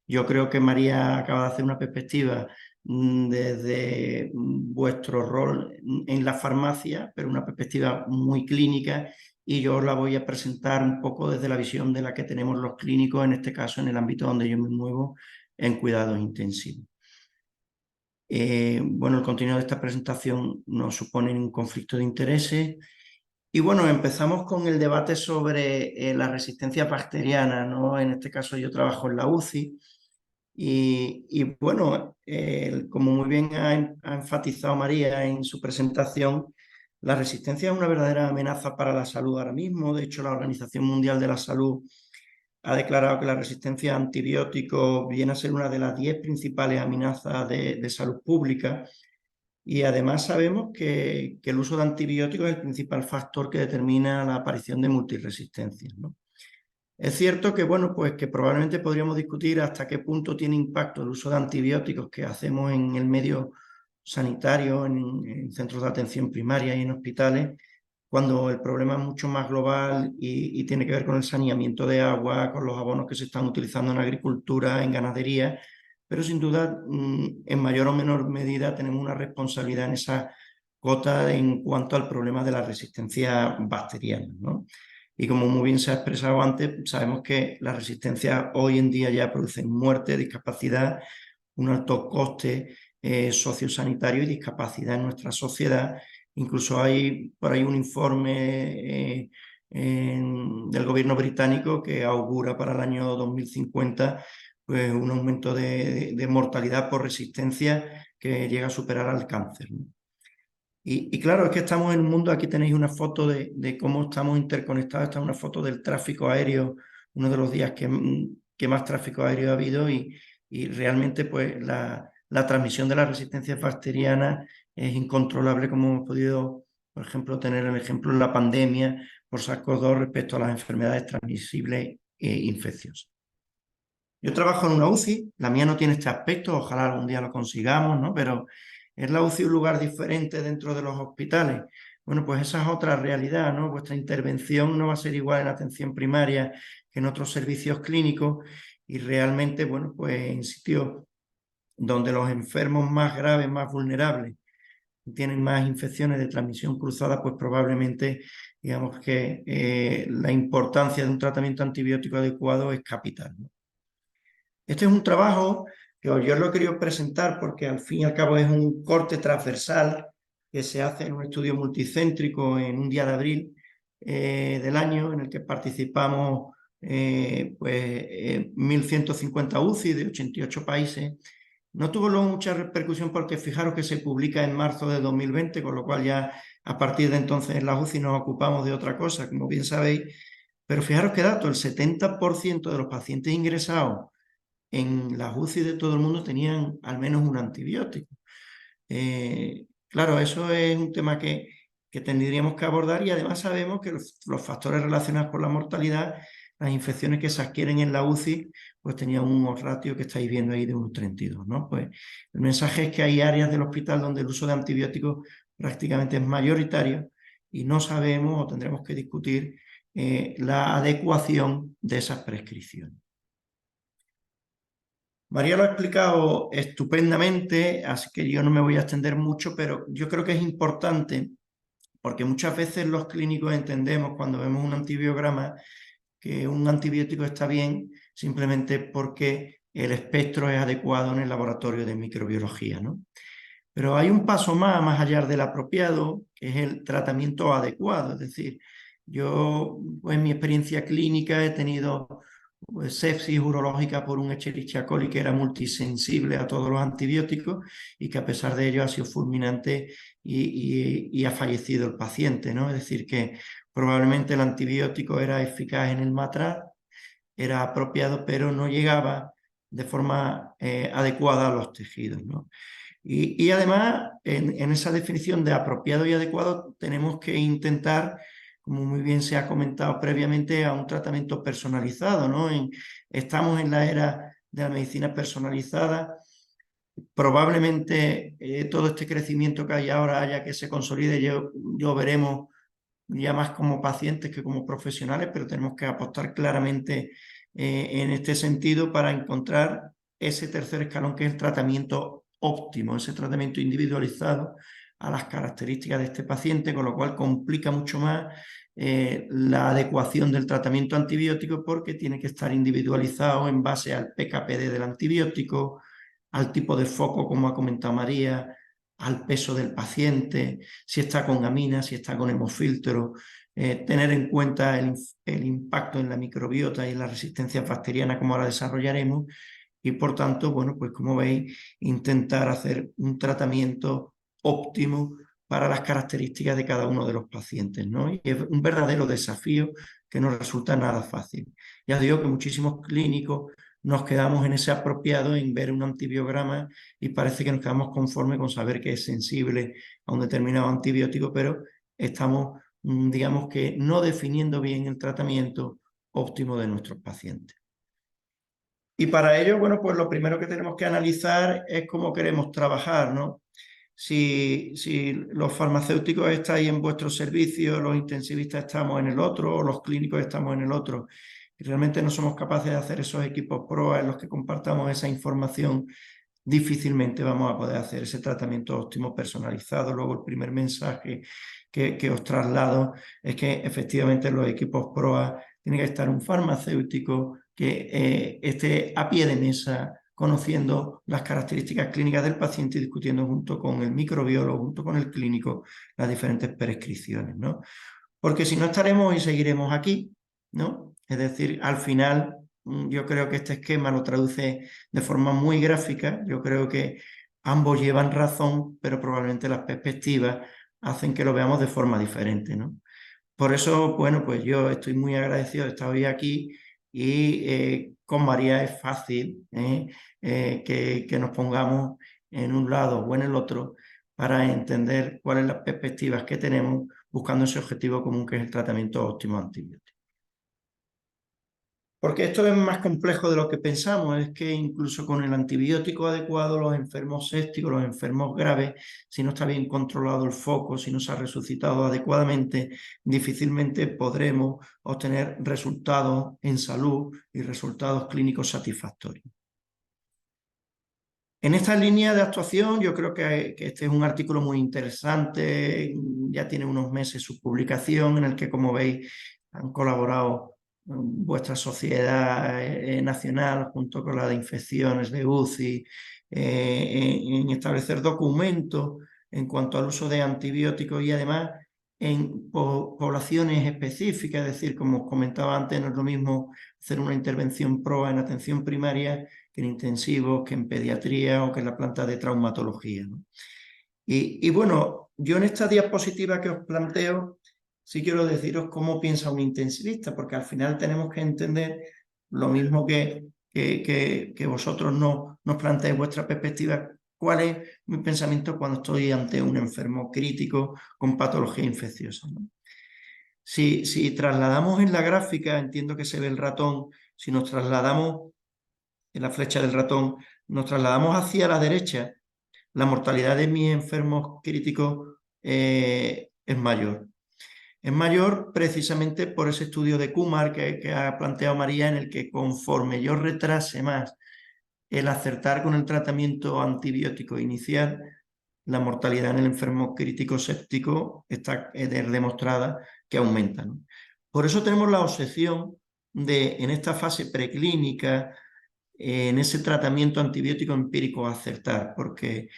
Yo creo que María acaba de hacer una perspectiva desde vuestro rol en la farmacia, pero una perspectiva muy clínica, y yo la voy a presentar un poco desde la visión de la que tenemos los clínicos, en este caso en el ámbito donde yo me muevo, en cuidados intensivos. Bueno, el contenido de esta presentación no supone ningún conflicto de intereses. Y bueno, empezamos con el debate sobre la resistencia bacteriana, ¿no? En este caso yo trabajo en la UCI y bueno, como muy bien ha enfatizado María en su presentación, la resistencia es una verdadera amenaza para la salud ahora mismo. De hecho, la Organización Mundial de la Salud ha declarado que la resistencia a antibióticos viene a ser una de las 10 principales amenazas de salud pública. Y además sabemos que el uso de antibióticos es el principal factor que determina la aparición de multiresistencias, ¿no? Es cierto que, bueno, pues que probablemente podríamos discutir hasta qué punto tiene impacto el uso de antibióticos que hacemos en el medio sanitario, en centros de atención primaria y en hospitales, cuando el problema es mucho más global y tiene que ver con el saneamiento de agua, con los abonos que se están utilizando en agricultura, en ganadería, pero sin duda, en mayor o menor medida, tenemos una responsabilidad en esa cota en cuanto al problema de la resistencia bacteriana, ¿no? Y como muy bien se ha expresado antes, sabemos que la resistencia hoy en día ya produce muerte, discapacidad, un alto coste sociosanitario y discapacidad en nuestra sociedad. Incluso hay por ahí un informe del gobierno británico que augura para el año 2050 pues, un aumento de mortalidad por resistencia que llega a superar al cáncer, ¿no? Y claro, es que estamos en un mundo, aquí tenéis una foto de cómo estamos interconectados, esta es una foto del tráfico aéreo, uno de los días que más tráfico aéreo ha habido y realmente pues la transmisión de la resistencia bacteriana es incontrolable, como hemos podido, por ejemplo, tener el ejemplo en la pandemia por SARS-CoV-2 respecto a las enfermedades transmisibles e infecciosas. Yo trabajo en una UCI, la mía no tiene este aspecto, ojalá algún día lo consigamos, ¿no? Pero ¿es la UCI un lugar diferente dentro de los hospitales? Bueno, pues esa es otra realidad, ¿no? Vuestra intervención no va a ser igual en atención primaria que en otros servicios clínicos y realmente, bueno, pues en sitios donde los enfermos más graves, más vulnerables, tienen más infecciones de transmisión cruzada, pues probablemente, digamos que la importancia de un tratamiento antibiótico adecuado es capital, ¿no? Este es un trabajo que yo lo he querido presentar porque al fin y al cabo es un corte transversal que se hace en un estudio multicéntrico en un día de abril del año en el que participamos 1.150 UCI de 88 países. No tuvo luego mucha repercusión porque fijaros que se publica en marzo de 2020, con lo cual ya a partir de entonces en la UCI nos ocupamos de otra cosa, como bien sabéis. Pero fijaros qué dato, el 70% de los pacientes ingresados en las UCI de todo el mundo tenían al menos un antibiótico. Claro, eso es un tema que tendríamos que abordar y además sabemos que los factores relacionados con la mortalidad, las infecciones que se adquieren en la UCI, pues tenían un ratio que estáis viendo ahí de 1,32, ¿no? Pues el mensaje es que hay áreas del hospital donde el uso de antibióticos prácticamente es mayoritario y no sabemos o tendremos que discutir la adecuación de esas prescripciones. María lo ha explicado estupendamente, así que yo no me voy a extender mucho, pero yo creo que es importante porque muchas veces los clínicos entendemos cuando vemos un antibiograma que un antibiótico está bien simplemente porque el espectro es adecuado en el laboratorio de microbiología, ¿no? Pero hay un paso más allá del apropiado, que es el tratamiento adecuado. Es decir, yo pues, en mi experiencia clínica he tenido pues, sepsis urológica por un Escherichia coli que era multisensible a todos los antibióticos y que a pesar de ello ha sido fulminante y ha fallecido el paciente, ¿no? Es decir, que probablemente el antibiótico era eficaz en el matraz, era apropiado, pero no llegaba de forma adecuada a los tejidos, ¿no? Y además, en esa definición de apropiado y adecuado, tenemos que intentar, como muy bien se ha comentado previamente, a un tratamiento personalizado, ¿no? Estamos en la era de la medicina personalizada. Probablemente todo este crecimiento que hay ahora haya que se consolide, yo veremos ya más como pacientes que como profesionales, pero tenemos que apostar claramente en este sentido para encontrar ese tercer escalón que es el tratamiento óptimo, ese tratamiento individualizado a las características de este paciente, con lo cual complica mucho más la adecuación del tratamiento antibiótico porque tiene que estar individualizado en base al PKPD del antibiótico, al tipo de foco, como ha comentado María, al peso del paciente, si está con amina, si está con hemofiltro, tener en cuenta el impacto en la microbiota y en la resistencia bacteriana, como ahora desarrollaremos, y por tanto, bueno, pues como veis, intentar hacer un tratamiento óptimo para las características de cada uno de los pacientes, ¿no? Y es un verdadero desafío que no resulta nada fácil. Ya os digo que muchísimos clínicos nos quedamos en ese apropiado, en ver un antibiograma y parece que nos quedamos conformes con saber que es sensible a un determinado antibiótico, pero estamos, digamos que, no definiendo bien el tratamiento óptimo de nuestros pacientes. Y para ello, bueno, pues lo primero que tenemos que analizar es cómo queremos trabajar, ¿no? Si los farmacéuticos estáis en vuestro servicio, los intensivistas estamos en el otro, o los clínicos estamos en el otro, y realmente no somos capaces de hacer esos equipos PROA en los que compartamos esa información, difícilmente vamos a poder hacer ese tratamiento óptimo personalizado. Luego el primer mensaje que os traslado es que efectivamente los equipos PROA tiene que estar un farmacéutico que esté a pie de mesa conociendo las características clínicas del paciente y discutiendo junto con el microbiólogo, junto con el clínico, las diferentes prescripciones, ¿no? Porque si no estaremos y seguiremos aquí, ¿no? Es decir, al final yo creo que este esquema lo traduce de forma muy gráfica. Yo creo que ambos llevan razón, pero probablemente las perspectivas hacen que lo veamos de forma diferente, ¿no? Por eso, bueno, pues yo estoy muy agradecido de estar hoy aquí y con María es fácil que nos pongamos en un lado o en el otro para entender cuáles son las perspectivas que tenemos buscando ese objetivo común que es el tratamiento óptimo antibiótico. Porque esto es más complejo de lo que pensamos, es que incluso con el antibiótico adecuado, los enfermos sépticos, los enfermos graves, si no está bien controlado el foco, si no se ha resucitado adecuadamente, difícilmente podremos obtener resultados en salud y resultados clínicos satisfactorios. En esta línea de actuación, yo creo que este es un artículo muy interesante, ya tiene unos meses su publicación, en el que, como veis, han colaborado vuestra sociedad nacional junto con la de infecciones de UCI en establecer documentos en cuanto al uso de antibióticos y además en poblaciones específicas, es decir, como os comentaba antes, no es lo mismo hacer una intervención PROA en atención primaria que en intensivos, que en pediatría o que en la planta de traumatología, ¿no? Y bueno, yo en esta diapositiva que os planteo sí quiero deciros cómo piensa un intensivista, porque al final tenemos que entender lo mismo que vosotros nos planteéis vuestra perspectiva, cuál es mi pensamiento cuando estoy ante un enfermo crítico con patología infecciosa, ¿no? Si trasladamos en la gráfica, entiendo que se ve el ratón, si nos trasladamos en la flecha del ratón, nos trasladamos hacia la derecha, la mortalidad de mis enfermos críticos es mayor. Es mayor precisamente por ese estudio de Kumar que ha planteado María, en el que conforme yo retrase más el acertar con el tratamiento antibiótico inicial, la mortalidad en el enfermo crítico séptico está demostrada que aumenta, ¿no? Por eso tenemos la obsesión de, en esta fase preclínica, en ese tratamiento antibiótico empírico, acertar, porque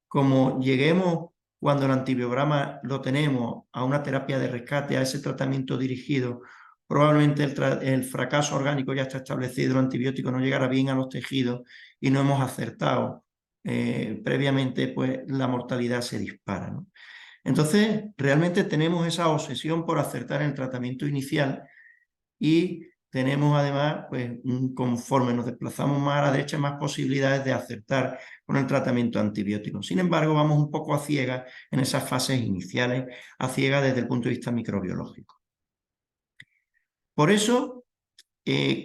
como lleguemos, cuando el antibiograma lo tenemos, a una terapia de rescate, a ese tratamiento dirigido, probablemente el fracaso orgánico ya está establecido, el antibiótico no llegará bien a los tejidos y no hemos acertado previamente, pues la mortalidad se dispara, ¿no? Entonces, realmente tenemos esa obsesión por acertar en el tratamiento inicial y tenemos además, pues, conforme nos desplazamos más a la derecha, más posibilidades de acertar con el tratamiento antibiótico. Sin embargo, vamos un poco a ciegas en esas fases iniciales, a ciegas desde el punto de vista microbiológico. Por eso,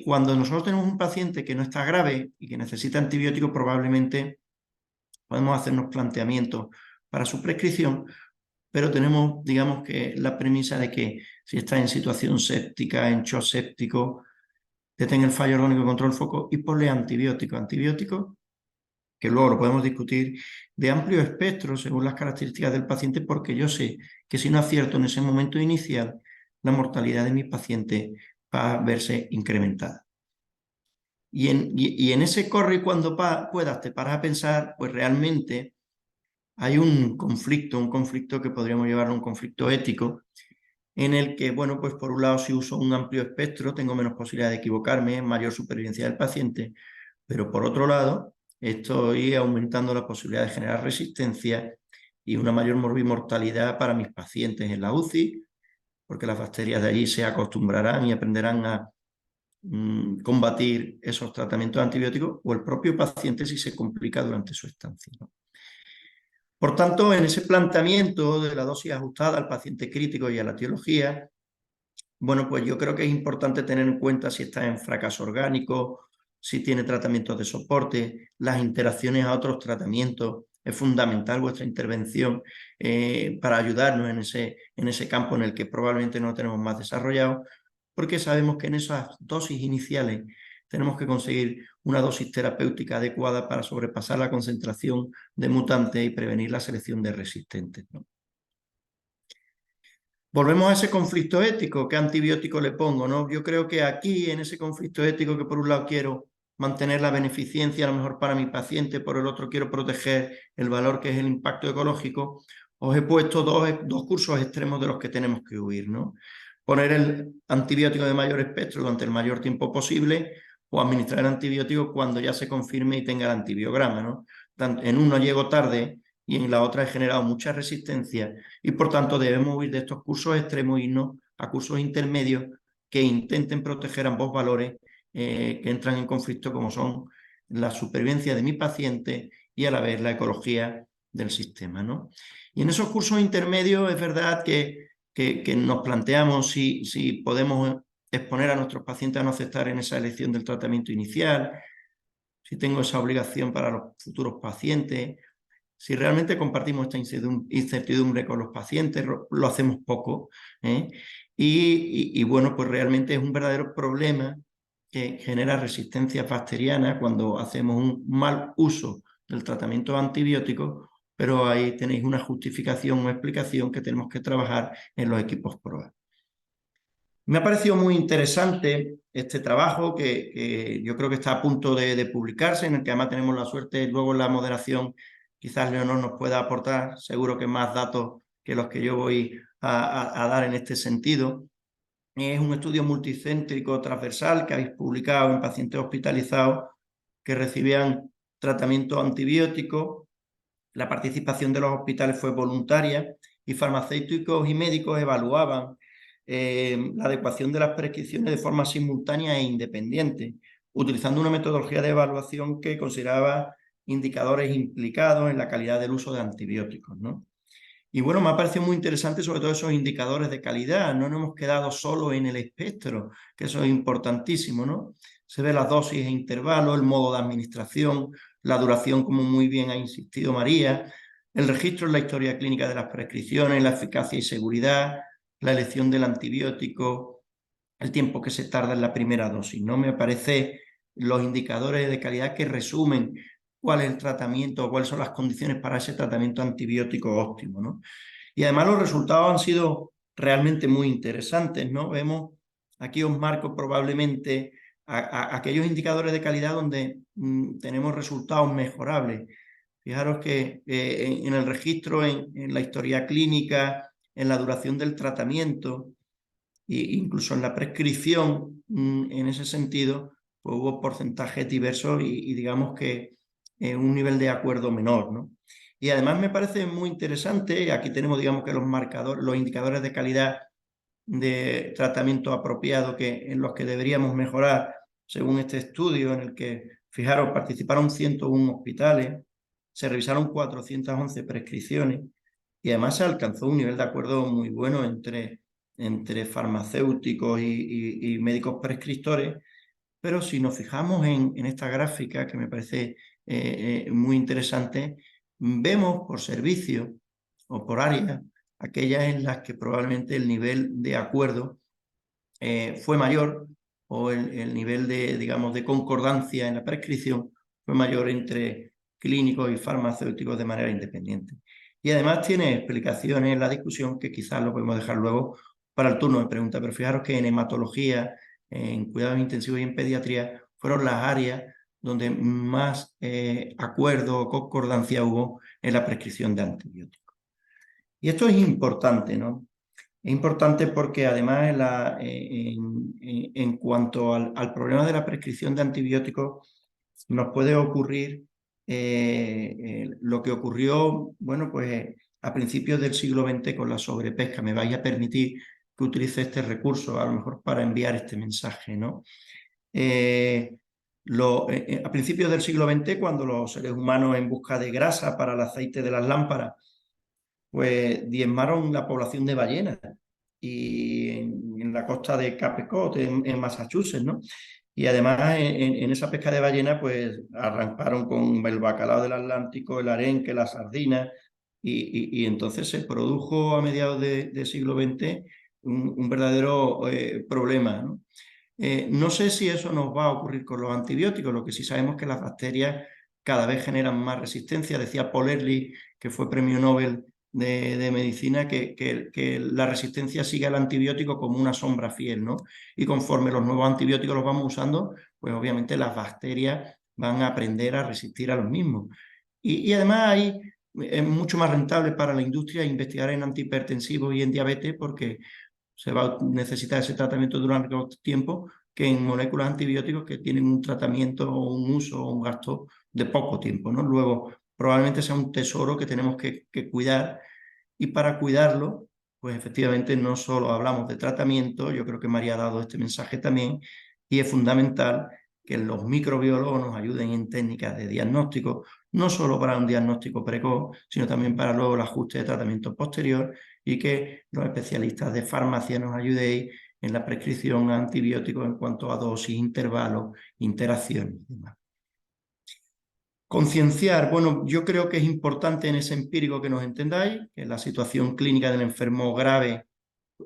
cuando nosotros tenemos un paciente que no está grave y que necesita antibiótico, probablemente podemos hacernos planteamientos para su prescripción, pero tenemos, digamos que la premisa de que si está en situación séptica, en shock séptico, detén el fallo orgánico de control foco y ponle antibiótico. Antibiótico, que luego lo podemos discutir, de amplio espectro según las características del paciente, porque yo sé que si no acierto en ese momento inicial, la mortalidad de mi paciente va a verse incrementada. Y en ese corre y cuando puedas te paras a pensar, pues realmente hay un conflicto que podríamos llevar a un conflicto ético, en el que, bueno, pues por un lado si uso un amplio espectro tengo menos posibilidad de equivocarme, mayor supervivencia del paciente, pero por otro lado estoy aumentando la posibilidad de generar resistencia y una mayor morbimortalidad para mis pacientes en la UCI, porque las bacterias de allí se acostumbrarán y aprenderán a combatir esos tratamientos antibióticos, o el propio paciente si se complica durante su estancia, ¿no? Por tanto, en ese planteamiento de la dosis ajustada al paciente crítico y a la etiología, bueno, pues yo creo que es importante tener en cuenta si está en fracaso orgánico, si tiene tratamientos de soporte, las interacciones a otros tratamientos. Es fundamental vuestra intervención para ayudarnos en ese campo en el que probablemente no tenemos más desarrollado, porque sabemos que en esas dosis iniciales tenemos que conseguir una dosis terapéutica adecuada para sobrepasar la concentración de mutantes y prevenir la selección de resistentes, ¿no? Volvemos a ese conflicto ético, ¿qué antibiótico le pongo, no? Yo creo que aquí, en ese conflicto ético, que por un lado quiero mantener la beneficencia a lo mejor para mi paciente, por el otro quiero proteger el valor que es el impacto ecológico, os he puesto dos cursos extremos de los que tenemos que huir, ¿no? Poner el antibiótico de mayor espectro durante el mayor tiempo posible, o administrar el antibiótico cuando ya se confirme y tenga el antibiograma, ¿no? En uno llego tarde y en la otra he generado mucha resistencia, y por tanto debemos huir de estos cursos extremos y irnos a cursos intermedios que intenten proteger ambos valores que entran en conflicto, como son la supervivencia de mi paciente y a la vez la ecología del sistema, ¿no? Y en esos cursos intermedios es verdad que nos planteamos si podemos exponer a nuestros pacientes a no aceptar en esa elección del tratamiento inicial, si tengo esa obligación para los futuros pacientes. Si realmente compartimos esta incertidumbre con los pacientes, lo hacemos poco, ¿eh? Y bueno, pues realmente es un verdadero problema que genera resistencia bacteriana cuando hacemos un mal uso del tratamiento antibiótico, pero ahí tenéis una justificación o explicación que tenemos que trabajar en los equipos PROA. Me ha parecido muy interesante este trabajo que yo creo que está a punto de publicarse, en el que además tenemos la suerte luego en la moderación. Quizás Leonor nos pueda aportar, seguro que más datos que los que yo voy a dar en este sentido. Es un estudio multicéntrico transversal que habéis publicado en pacientes hospitalizados que recibían tratamiento antibiótico. La participación de los hospitales fue voluntaria y farmacéuticos y médicos evaluaban la adecuación de las prescripciones de forma simultánea e independiente, utilizando una metodología de evaluación que consideraba indicadores implicados en la calidad del uso de antibióticos, ¿no? Y bueno, me ha parecido muy interesante sobre todo esos indicadores de calidad. No nos hemos quedado solo en el espectro, que eso es importantísimo, ¿no? Se ve las dosis e intervalos, el modo de administración, la duración, como muy bien ha insistido María, el registro en la historia clínica de las prescripciones, la eficacia y seguridad, la elección del antibiótico, el tiempo que se tarda en la primera dosis, ¿no? Me parece los indicadores de calidad que resumen cuál es el tratamiento, cuáles son las condiciones para ese tratamiento antibiótico óptimo, ¿no? Y además los resultados han sido realmente muy interesantes, ¿no? Vemos, aquí os marco probablemente aquellos indicadores de calidad donde tenemos resultados mejorables. Fijaros que en el registro, en la historia clínica, en la duración del tratamiento e incluso en la prescripción, en ese sentido, pues hubo porcentajes diversos y digamos que un nivel de acuerdo menor, ¿no? Y además me parece muy interesante, aquí tenemos digamos que los indicadores de calidad de tratamiento apropiado en los que deberíamos mejorar según este estudio en el que, fijaros, participaron 101 hospitales, se revisaron 411 prescripciones y además se alcanzó un nivel de acuerdo muy bueno entre farmacéuticos y médicos prescriptores. Pero si nos fijamos en esta gráfica, que me parece muy interesante, vemos por servicio o por área aquellas en las que probablemente el nivel de acuerdo fue mayor, o el nivel de, digamos, de concordancia en la prescripción fue mayor entre clínicos y farmacéuticos de manera independiente. Y además tiene explicaciones en la discusión que quizás lo podemos dejar luego para el turno de preguntas, pero fijaros que en hematología, en cuidados intensivos y en pediatría fueron las áreas donde más acuerdo o concordancia hubo en la prescripción de antibióticos. Y esto es importante, ¿no? Es importante porque además en cuanto al problema de la prescripción de antibióticos nos puede ocurrir lo que ocurrió, bueno, pues a principios del siglo XX con la sobrepesca. Me vais a permitir que utilice este recurso a lo mejor para enviar este mensaje, ¿no? A principios del siglo XX, cuando los seres humanos en busca de grasa para el aceite de las lámparas pues diezmaron la población de ballenas y en la costa de Cape Cod, en Massachusetts, ¿no? Y además en esa pesca de ballena pues arrancaron con el bacalao del Atlántico, el arenque, la sardina y entonces se produjo a mediados del siglo XX un verdadero problema, ¿no? No sé si eso nos va a ocurrir con los antibióticos, lo que sí sabemos es que las bacterias cada vez generan más resistencia. Decía Paul Ehrlich, que fue premio Nobel de medicina, que la resistencia sigue al antibiótico como una sombra fiel, ¿no? Y conforme los nuevos antibióticos los vamos usando, pues obviamente las bacterias van a aprender a resistir a los mismos. Y además es mucho más rentable para la industria investigar en antihipertensivos y en diabetes porque se va a necesitar ese tratamiento durante tiempo que en moléculas antibióticos que tienen un tratamiento o un uso o un gasto de poco tiempo, ¿no? Luego, probablemente sea un tesoro que tenemos que cuidar y para cuidarlo, pues efectivamente no solo hablamos de tratamiento, yo creo que María ha dado este mensaje también y es fundamental que los microbiólogos nos ayuden en técnicas de diagnóstico, no solo para un diagnóstico precoz, sino también para luego el ajuste de tratamiento posterior y que los especialistas de farmacia nos ayudéis en la prescripción de antibióticos en cuanto a dosis, intervalos, interacciones y demás. Concienciar, bueno, yo creo que es importante en ese empírico que nos entendáis, que en la situación clínica del enfermo grave,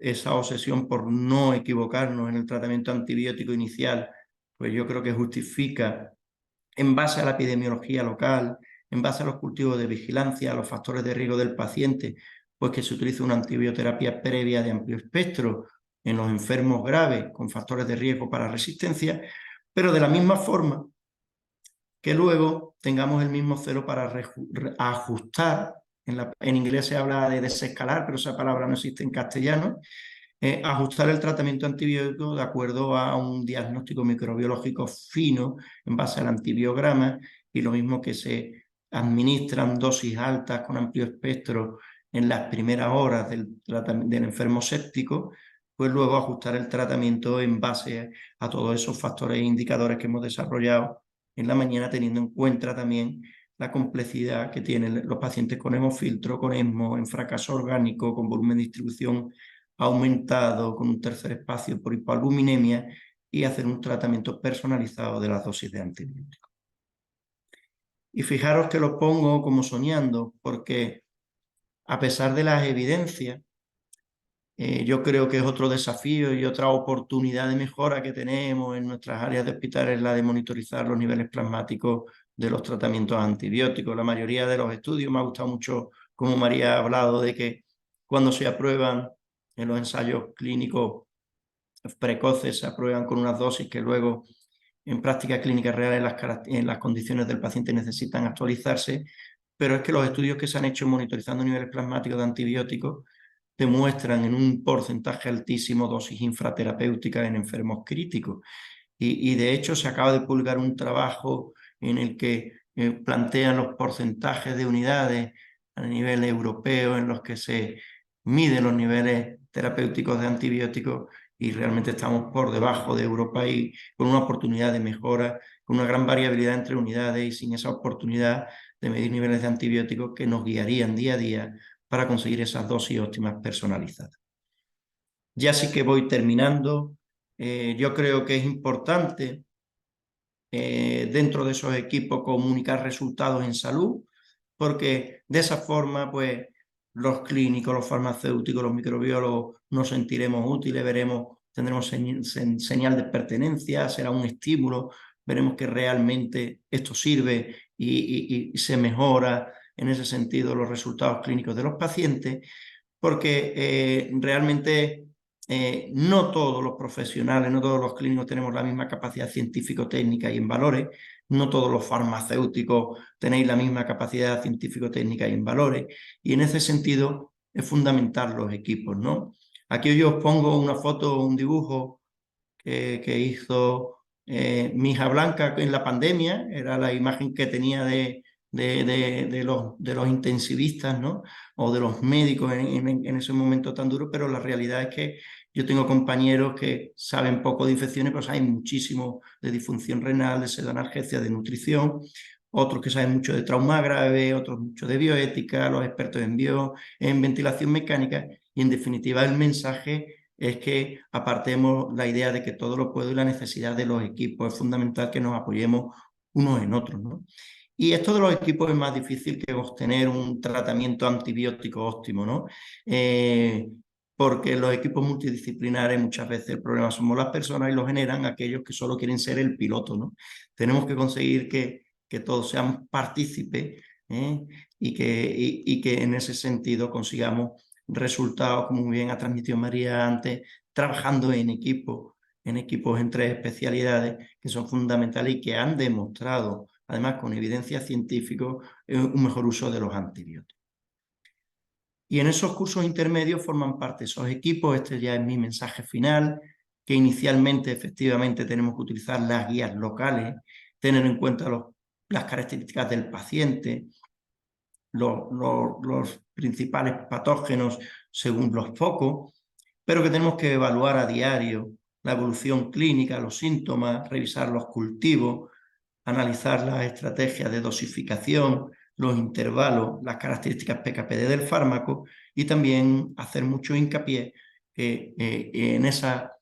esa obsesión por no equivocarnos en el tratamiento antibiótico inicial, pues yo creo que justifica, en base a la epidemiología local, en base a los cultivos de vigilancia, a los factores de riesgo del paciente, pues que se utilice una antibioterapia previa de amplio espectro en los enfermos graves con factores de riesgo para resistencia, pero de la misma forma que luego tengamos el mismo celo para ajustar, en inglés se habla de desescalar, pero esa palabra no existe en castellano, ajustar el tratamiento antibiótico de acuerdo a un diagnóstico microbiológico fino en base al antibiograma y lo mismo que se administran dosis altas con amplio espectro en las primeras horas del enfermo séptico, pues luego ajustar el tratamiento en base a todos esos factores e indicadores que hemos desarrollado en la mañana, teniendo en cuenta también la complejidad que tienen los pacientes con hemofiltro, con ESMO, en fracaso orgánico, con volumen de distribución aumentado, con un tercer espacio por hipoalbuminemia y hacer un tratamiento personalizado de las dosis de antibióticos. Y fijaros que lo pongo como soñando, porque a pesar de las evidencias, yo creo que es otro desafío y otra oportunidad de mejora que tenemos en nuestras áreas de hospitales, la de monitorizar los niveles plasmáticos de los tratamientos antibióticos. La mayoría de los estudios, me ha gustado mucho como María ha hablado de que cuando se aprueban en los ensayos clínicos precoces, se aprueban con unas dosis que luego en práctica clínica real en las condiciones del paciente necesitan actualizarse, pero es que los estudios que se han hecho monitorizando niveles plasmáticos de antibióticos demuestran en un porcentaje altísimo dosis infraterapéuticas en enfermos críticos. Y de hecho se acaba de publicar un trabajo en el que plantean los porcentajes de unidades a nivel europeo en los que se miden los niveles terapéuticos de antibióticos y realmente estamos por debajo de Europa y con una oportunidad de mejora, con una gran variabilidad entre unidades y sin esa oportunidad de medir niveles de antibióticos que nos guiarían día a día para conseguir esas dosis óptimas personalizadas. Ya sí que voy terminando. Yo creo que es importante dentro de esos equipos comunicar resultados en salud, porque de esa forma pues los clínicos, los farmacéuticos, los microbiólogos nos sentiremos útiles, tendremos señal de pertenencia, será un estímulo, veremos que realmente esto sirve y se mejora en ese sentido los resultados clínicos de los pacientes, porque realmente no todos los profesionales, no todos los clínicos tenemos la misma capacidad científico-técnica y en valores, no todos los farmacéuticos tenéis la misma capacidad científico-técnica y en valores, y en ese sentido es fundamental los equipos, ¿no? Aquí yo os pongo una foto, un dibujo que hizo mi hija Blanca en la pandemia, era la imagen que tenía de los intensivistas, ¿no? O de los médicos en ese momento tan duro, pero la realidad es que yo tengo compañeros que saben poco de infecciones, pero saben muchísimo de disfunción renal, de pseudoanalgesia, de nutrición, otros que saben mucho de trauma grave, otros mucho de bioética, los expertos en ventilación mecánica, y en definitiva el mensaje es que apartemos la idea de que todo lo puedo y la necesidad de los equipos. Es fundamental que nos apoyemos unos en otros, ¿no? Y esto de los equipos es más difícil que obtener un tratamiento antibiótico óptimo, ¿no? Porque los equipos multidisciplinares muchas veces el problema somos las personas y lo generan aquellos que solo quieren ser el piloto, ¿no? Tenemos que conseguir que todos seamos partícipes, ¿eh? y que en ese sentido consigamos resultados, como muy bien ha transmitido María antes, trabajando en equipos entre especialidades que son fundamentales y que han demostrado, además con evidencia científica, un mejor uso de los antibióticos. Y en esos cursos intermedios forman parte esos equipos. Este ya es mi mensaje final, que inicialmente efectivamente tenemos que utilizar las guías locales, tener en cuenta las características del paciente, los principales patógenos según los focos, pero que tenemos que evaluar a diario la evolución clínica, los síntomas, revisar los cultivos, analizar las estrategias de dosificación, los intervalos, las características PKPD del fármaco, y también hacer mucho hincapié en esa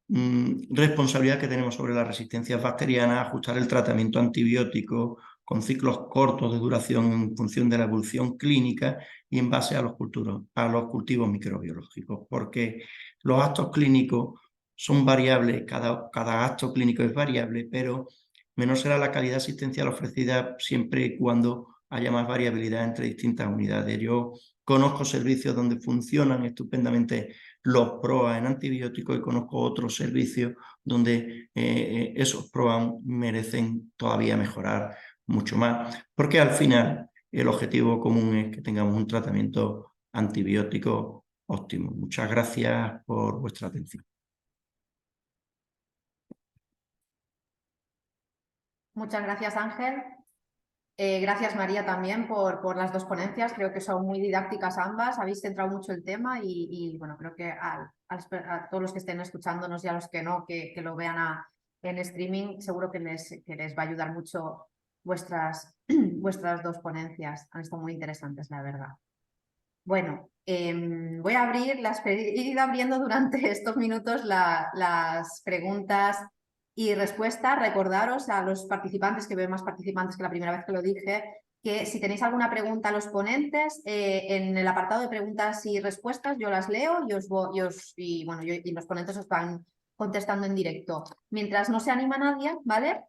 responsabilidad que tenemos sobre las resistencias bacterianas, ajustar el tratamiento antibiótico con ciclos cortos de duración en función de la evolución clínica y en base a los cultivos microbiológicos, porque los actos clínicos son variables, cada acto clínico es variable, pero menor será la calidad asistencial ofrecida siempre y cuando haya más variabilidad entre distintas unidades. Yo conozco servicios donde funcionan estupendamente los PROA en antibióticos y conozco otros servicios donde esos PROA merecen todavía mejorar mucho más, porque al final el objetivo común es que tengamos un tratamiento antibiótico óptimo. Muchas gracias por vuestra atención. Muchas gracias, Ángel. Gracias, María, también por las dos ponencias. Creo que son muy didácticas ambas. Habéis centrado mucho el tema y bueno, creo que a todos los que estén escuchándonos y a los que no, que lo vean en streaming, seguro que les va a ayudar mucho vuestras dos ponencias. Han estado muy interesantes, la verdad. Bueno, voy a ir abriendo durante estos minutos las preguntas y respuestas. Recordaros a los participantes, que veo más participantes que la primera vez que lo dije, que si tenéis alguna pregunta a los ponentes, en el apartado de preguntas y respuestas yo las leo y los ponentes os van contestando en directo. Mientras no se anima nadie, ¿vale?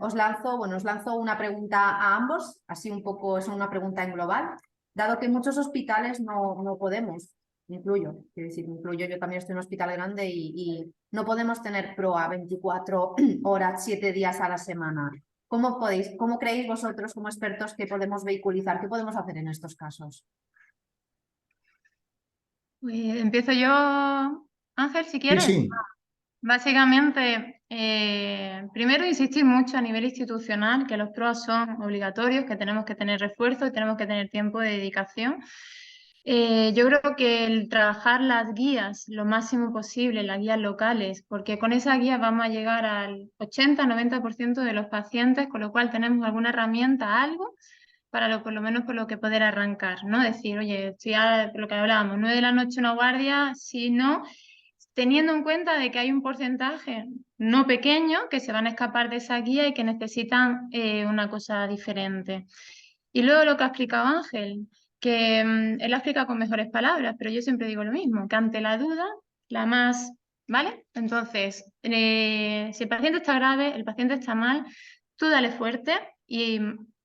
Os lanzo una pregunta a ambos, así un poco, es una pregunta en global. Dado que en muchos hospitales no podemos, quiero decir, yo también estoy en un hospital grande y no podemos tener PROA 24 horas, 7 días a la semana. ¿Cómo creéis vosotros como expertos que podemos vehiculizar? ¿Qué podemos hacer en estos casos? Pues empiezo yo, Ángel, si quieres. Sí. Básicamente, primero insistir mucho a nivel institucional que los PROA son obligatorios, que tenemos que tener refuerzo y tenemos que tener tiempo de dedicación. Yo creo que el trabajar las guías lo máximo posible, las guías locales, porque con esas guías vamos a llegar al 80-90% de los pacientes, con lo cual tenemos alguna herramienta, algo, para por lo menos por lo que poder arrancar, ¿no? Decir, oye, estoy lo que hablábamos, 9 de la noche una guardia, si no, teniendo en cuenta de que hay un porcentaje no pequeño que se van a escapar de esa guía y que necesitan una cosa diferente. Y luego lo que ha explicado Ángel, que él la explica con mejores palabras, pero yo siempre digo lo mismo, que ante la duda, la más, ¿vale? Entonces, si el paciente está grave, el paciente está mal, tú dale fuerte y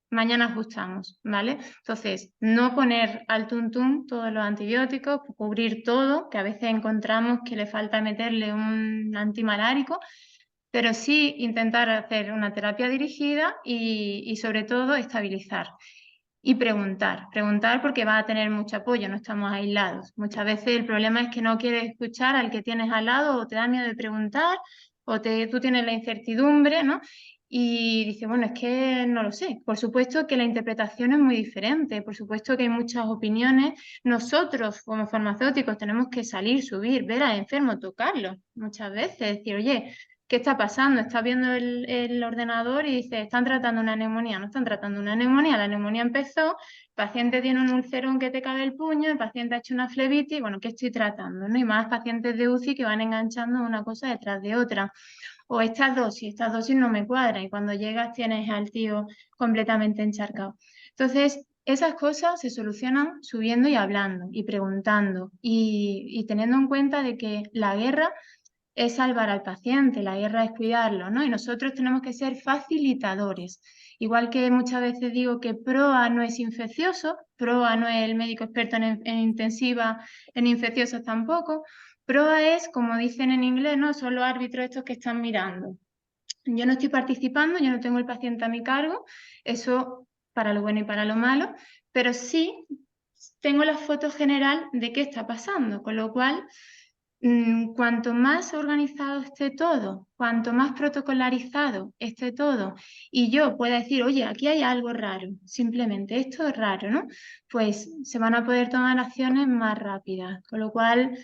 mañana ajustamos, ¿vale? Entonces, no poner al tuntún todos los antibióticos, cubrir todo, que a veces encontramos que le falta meterle un antimalárico, pero sí intentar hacer una terapia dirigida y sobre todo estabilizar. Y preguntar porque va a tener mucho apoyo, no estamos aislados. Muchas veces el problema es que no quieres escuchar al que tienes al lado o te da miedo de preguntar o tú tienes la incertidumbre, ¿no? Y dice, bueno, es que no lo sé. Por supuesto que la interpretación es muy diferente, por supuesto que hay muchas opiniones. Nosotros como farmacéuticos tenemos que salir, subir, ver al enfermo, tocarlo muchas veces, decir, oye, ¿qué está pasando? Estás viendo el ordenador y dices, están tratando una neumonía, no están tratando una neumonía, la neumonía empezó, el paciente tiene un ulcerón que te cabe el puño, el paciente ha hecho una flebitis, bueno, ¿qué estoy tratando? ¿No? Y más pacientes de UCI que van enganchando una cosa detrás de otra. O estas dosis no me cuadran y cuando llegas tienes al tío completamente encharcado. Entonces, esas cosas se solucionan subiendo y hablando y preguntando y teniendo en cuenta de que la guerra es salvar al paciente, la guerra es cuidarlo, ¿no? Y nosotros tenemos que ser facilitadores. Igual que muchas veces digo que PROA no es infeccioso, PROA no es el médico experto en intensiva, en infecciosos tampoco. PROA es, como dicen en inglés, ¿no? Son los árbitros estos que están mirando. Yo no estoy participando, yo no tengo el paciente a mi cargo, eso para lo bueno y para lo malo, pero sí tengo la foto general de qué está pasando, con lo cual cuanto más organizado esté todo, cuanto más protocolarizado esté todo, y yo pueda decir, oye, aquí hay algo raro, simplemente esto es raro, ¿no? Pues se van a poder tomar acciones más rápidas, con lo cual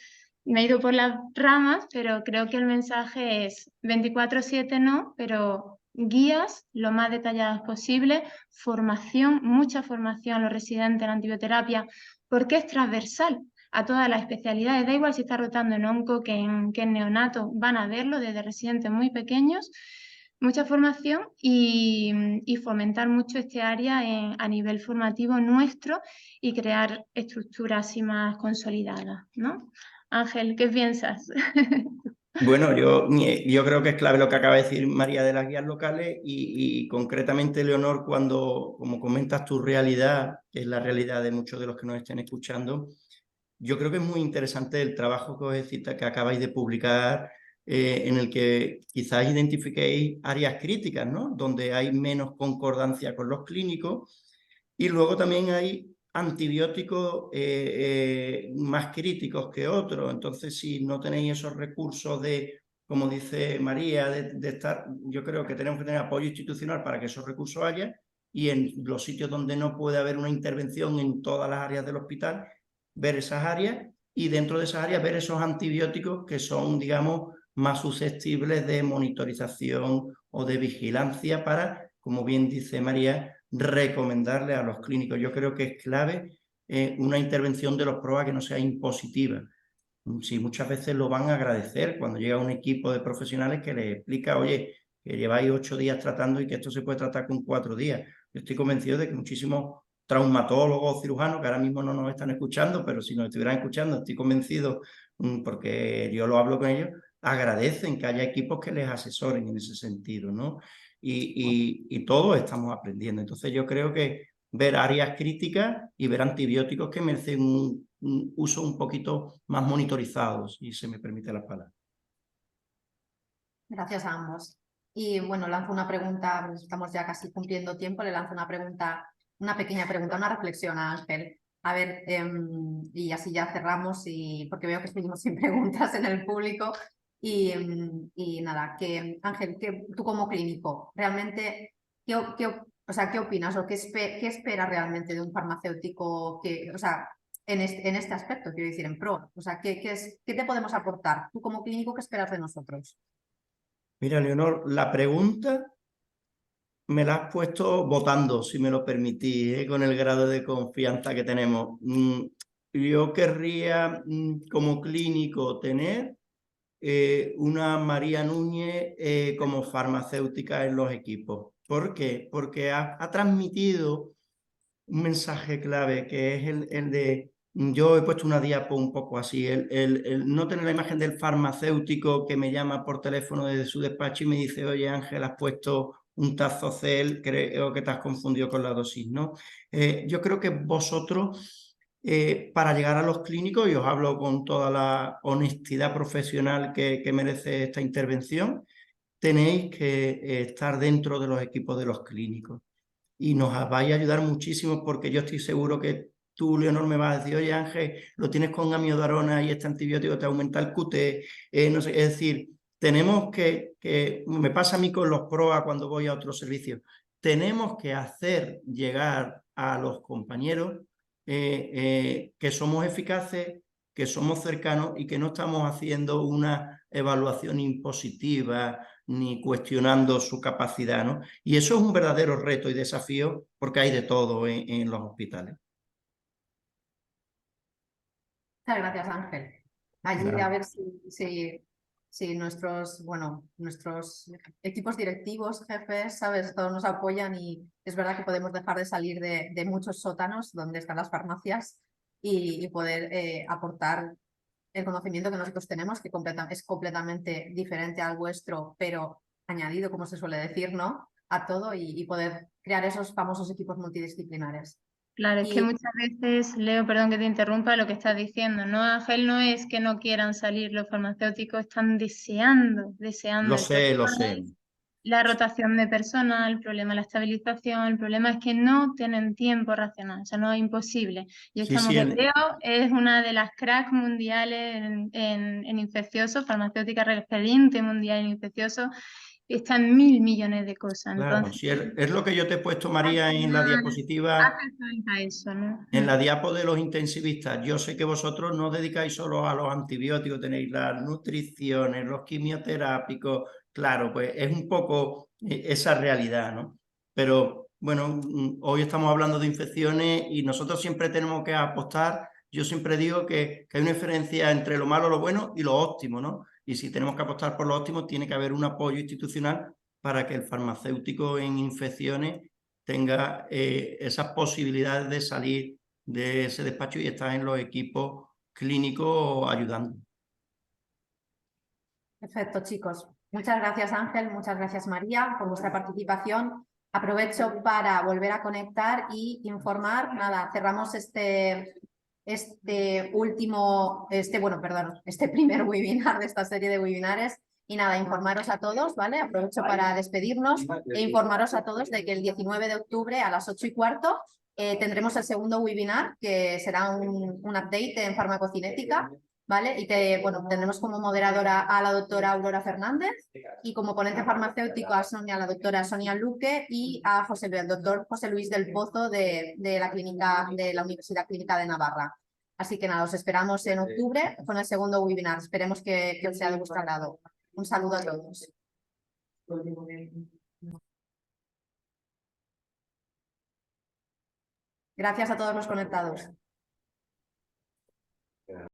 me he ido por las ramas, pero creo que el mensaje es 24/7 no, pero guías lo más detalladas posible, formación, mucha formación a los residentes en antibioterapia, porque es transversal a todas las especialidades, da igual si está rotando en onco que en neonato, van a verlo desde residentes muy pequeños, mucha formación y fomentar mucho este área a nivel formativo nuestro y crear estructuras así más consolidadas, ¿no? Ángel, ¿qué piensas? Bueno, yo creo que es clave lo que acaba de decir María de las guías locales y concretamente, Leonor, cuando, como comentas tu realidad, que es la realidad de muchos de los que nos estén escuchando, yo creo que es muy interesante el trabajo que acabáis de publicar, en el que quizás identifiquéis áreas críticas, ¿no? Donde hay menos concordancia con los clínicos y luego también hay antibióticos más críticos que otros. Entonces, si no tenéis esos recursos de, como dice María, de estar, yo creo que tenemos que tener apoyo institucional para que esos recursos haya y en los sitios donde no puede haber una intervención en todas las áreas del hospital, ver esas áreas y dentro de esas áreas ver esos antibióticos que son, digamos, más susceptibles de monitorización o de vigilancia para, como bien dice María, recomendarle a los clínicos. Yo creo que es clave una intervención de los PROA que no sea impositiva. Sí, muchas veces lo van a agradecer cuando llega un equipo de profesionales que les explica, oye, que lleváis 8 días tratando y que esto se puede tratar con 4 días. Yo estoy convencido de que muchísimos traumatólogos, cirujanos, que ahora mismo no nos están escuchando, pero si nos estuvieran escuchando, estoy convencido, porque yo lo hablo con ellos, agradecen que haya equipos que les asesoren en ese sentido, ¿no? Y todos estamos aprendiendo. Entonces yo creo que ver áreas críticas y ver antibióticos que merecen un uso un poquito más monitorizado, si se me permite la palabra. Gracias a ambos. Y bueno, lanzo una pregunta, pues estamos ya casi cumpliendo tiempo, le lanzo una pregunta, una pequeña pregunta, una reflexión a Ángel. A ver, y así ya cerramos, porque veo que seguimos sin preguntas en el público. Y nada, que Ángel, que tú como clínico, realmente, o sea, ¿qué opinas o qué esperas realmente de un farmacéutico que, o sea, en este aspecto, quiero decir, en pro? O sea, ¿qué te podemos aportar? Tú como clínico, ¿qué esperas de nosotros? Mira, Leonor, la pregunta me la has puesto votando, si me lo permitís, con el grado de confianza que tenemos. Yo querría, como clínico, tener una María Núñez como farmacéutica en los equipos. ¿Por qué? Porque ha transmitido un mensaje clave, que es el de... Yo he puesto una diapo un poco así, el no tener la imagen del farmacéutico que me llama por teléfono desde su despacho y me dice, oye Ángel, has puesto un Tazocel, creo que te has confundido con la dosis, ¿no? Yo creo que vosotros, para llegar a los clínicos, y os hablo con toda la honestidad profesional que merece esta intervención, tenéis que estar dentro de los equipos de los clínicos. Y nos vais a ayudar muchísimo porque yo estoy seguro que tú, Leonor, me vas a decir, oye Ángel, lo tienes con amiodarona y este antibiótico te aumenta el QT, no sé, es decir, tenemos que, me pasa a mí con los PROA cuando voy a otros servicios, tenemos que hacer llegar a los compañeros que somos eficaces, que somos cercanos y que no estamos haciendo una evaluación impositiva ni cuestionando su capacidad, ¿no? Y eso es un verdadero reto y desafío porque hay de todo en los hospitales. Muchas gracias, Ángel. Allí Claro. a ver si nuestros equipos directivos, jefes, ¿sabes? Todos nos apoyan y es verdad que podemos dejar de salir de muchos sótanos donde están las farmacias y poder aportar el conocimiento que nosotros tenemos, que es completamente diferente al vuestro, pero añadido, como se suele decir, ¿no? A todo y poder crear esos famosos equipos multidisciplinares. Claro, es que Y muchas veces, Leo, perdón que te interrumpa lo que estás diciendo, ¿no, Ángel? No es que no quieran salir, los farmacéuticos están deseando. Lo El sé, lo problema sé. es la rotación de personal, el problema es la estabilización, el problema es que no tienen tiempo racional, o sea, no es imposible. Y Sí, estamos sí, de Leo, es una de las cracks mundiales en infecciosos, farmacéutica referente mundial en infecciosos, está en 1.000 millones de cosas. claro, Entonces, sí, es lo que yo te he puesto, al María, en la final diapositiva. hace falta eso, ¿no? En la diapo de los intensivistas, yo sé que vosotros no dedicáis solo a los antibióticos, tenéis las nutriciones, los quimioterápicos, claro, pues es un poco esa realidad, ¿no? Pero bueno, hoy estamos hablando de infecciones y nosotros siempre tenemos que apostar, yo siempre digo que hay una diferencia entre lo malo, lo bueno y lo óptimo, ¿no? Y si tenemos que apostar por lo óptimo, tiene que haber un apoyo institucional para que el farmacéutico en infecciones tenga esas posibilidades de salir de ese despacho y estás en los equipos clínicos ayudando. Perfecto, chicos. Muchas gracias, Ángel. Muchas gracias, María, por vuestra participación. Aprovecho para volver a conectar y informar. Nada, cerramos este primer webinar de esta serie de webinares. Y nada, informaros a todos, ¿vale? Aprovecho para despedirnos e informaros a todos de que el 19 de octubre a las 8:15 tendremos el segundo webinar, que será un update en farmacocinética, ¿vale? Y tendremos como moderadora a la doctora Aurora Fernández y como ponente farmacéutico a la doctora Sonia Luque y al doctor José Luis del Pozo de la Universidad Clínica de Navarra. Así que nada, os esperamos en octubre con el segundo webinar. Esperemos que os sea de vuestro agrado. Un saludo a todos. Gracias a todos los conectados.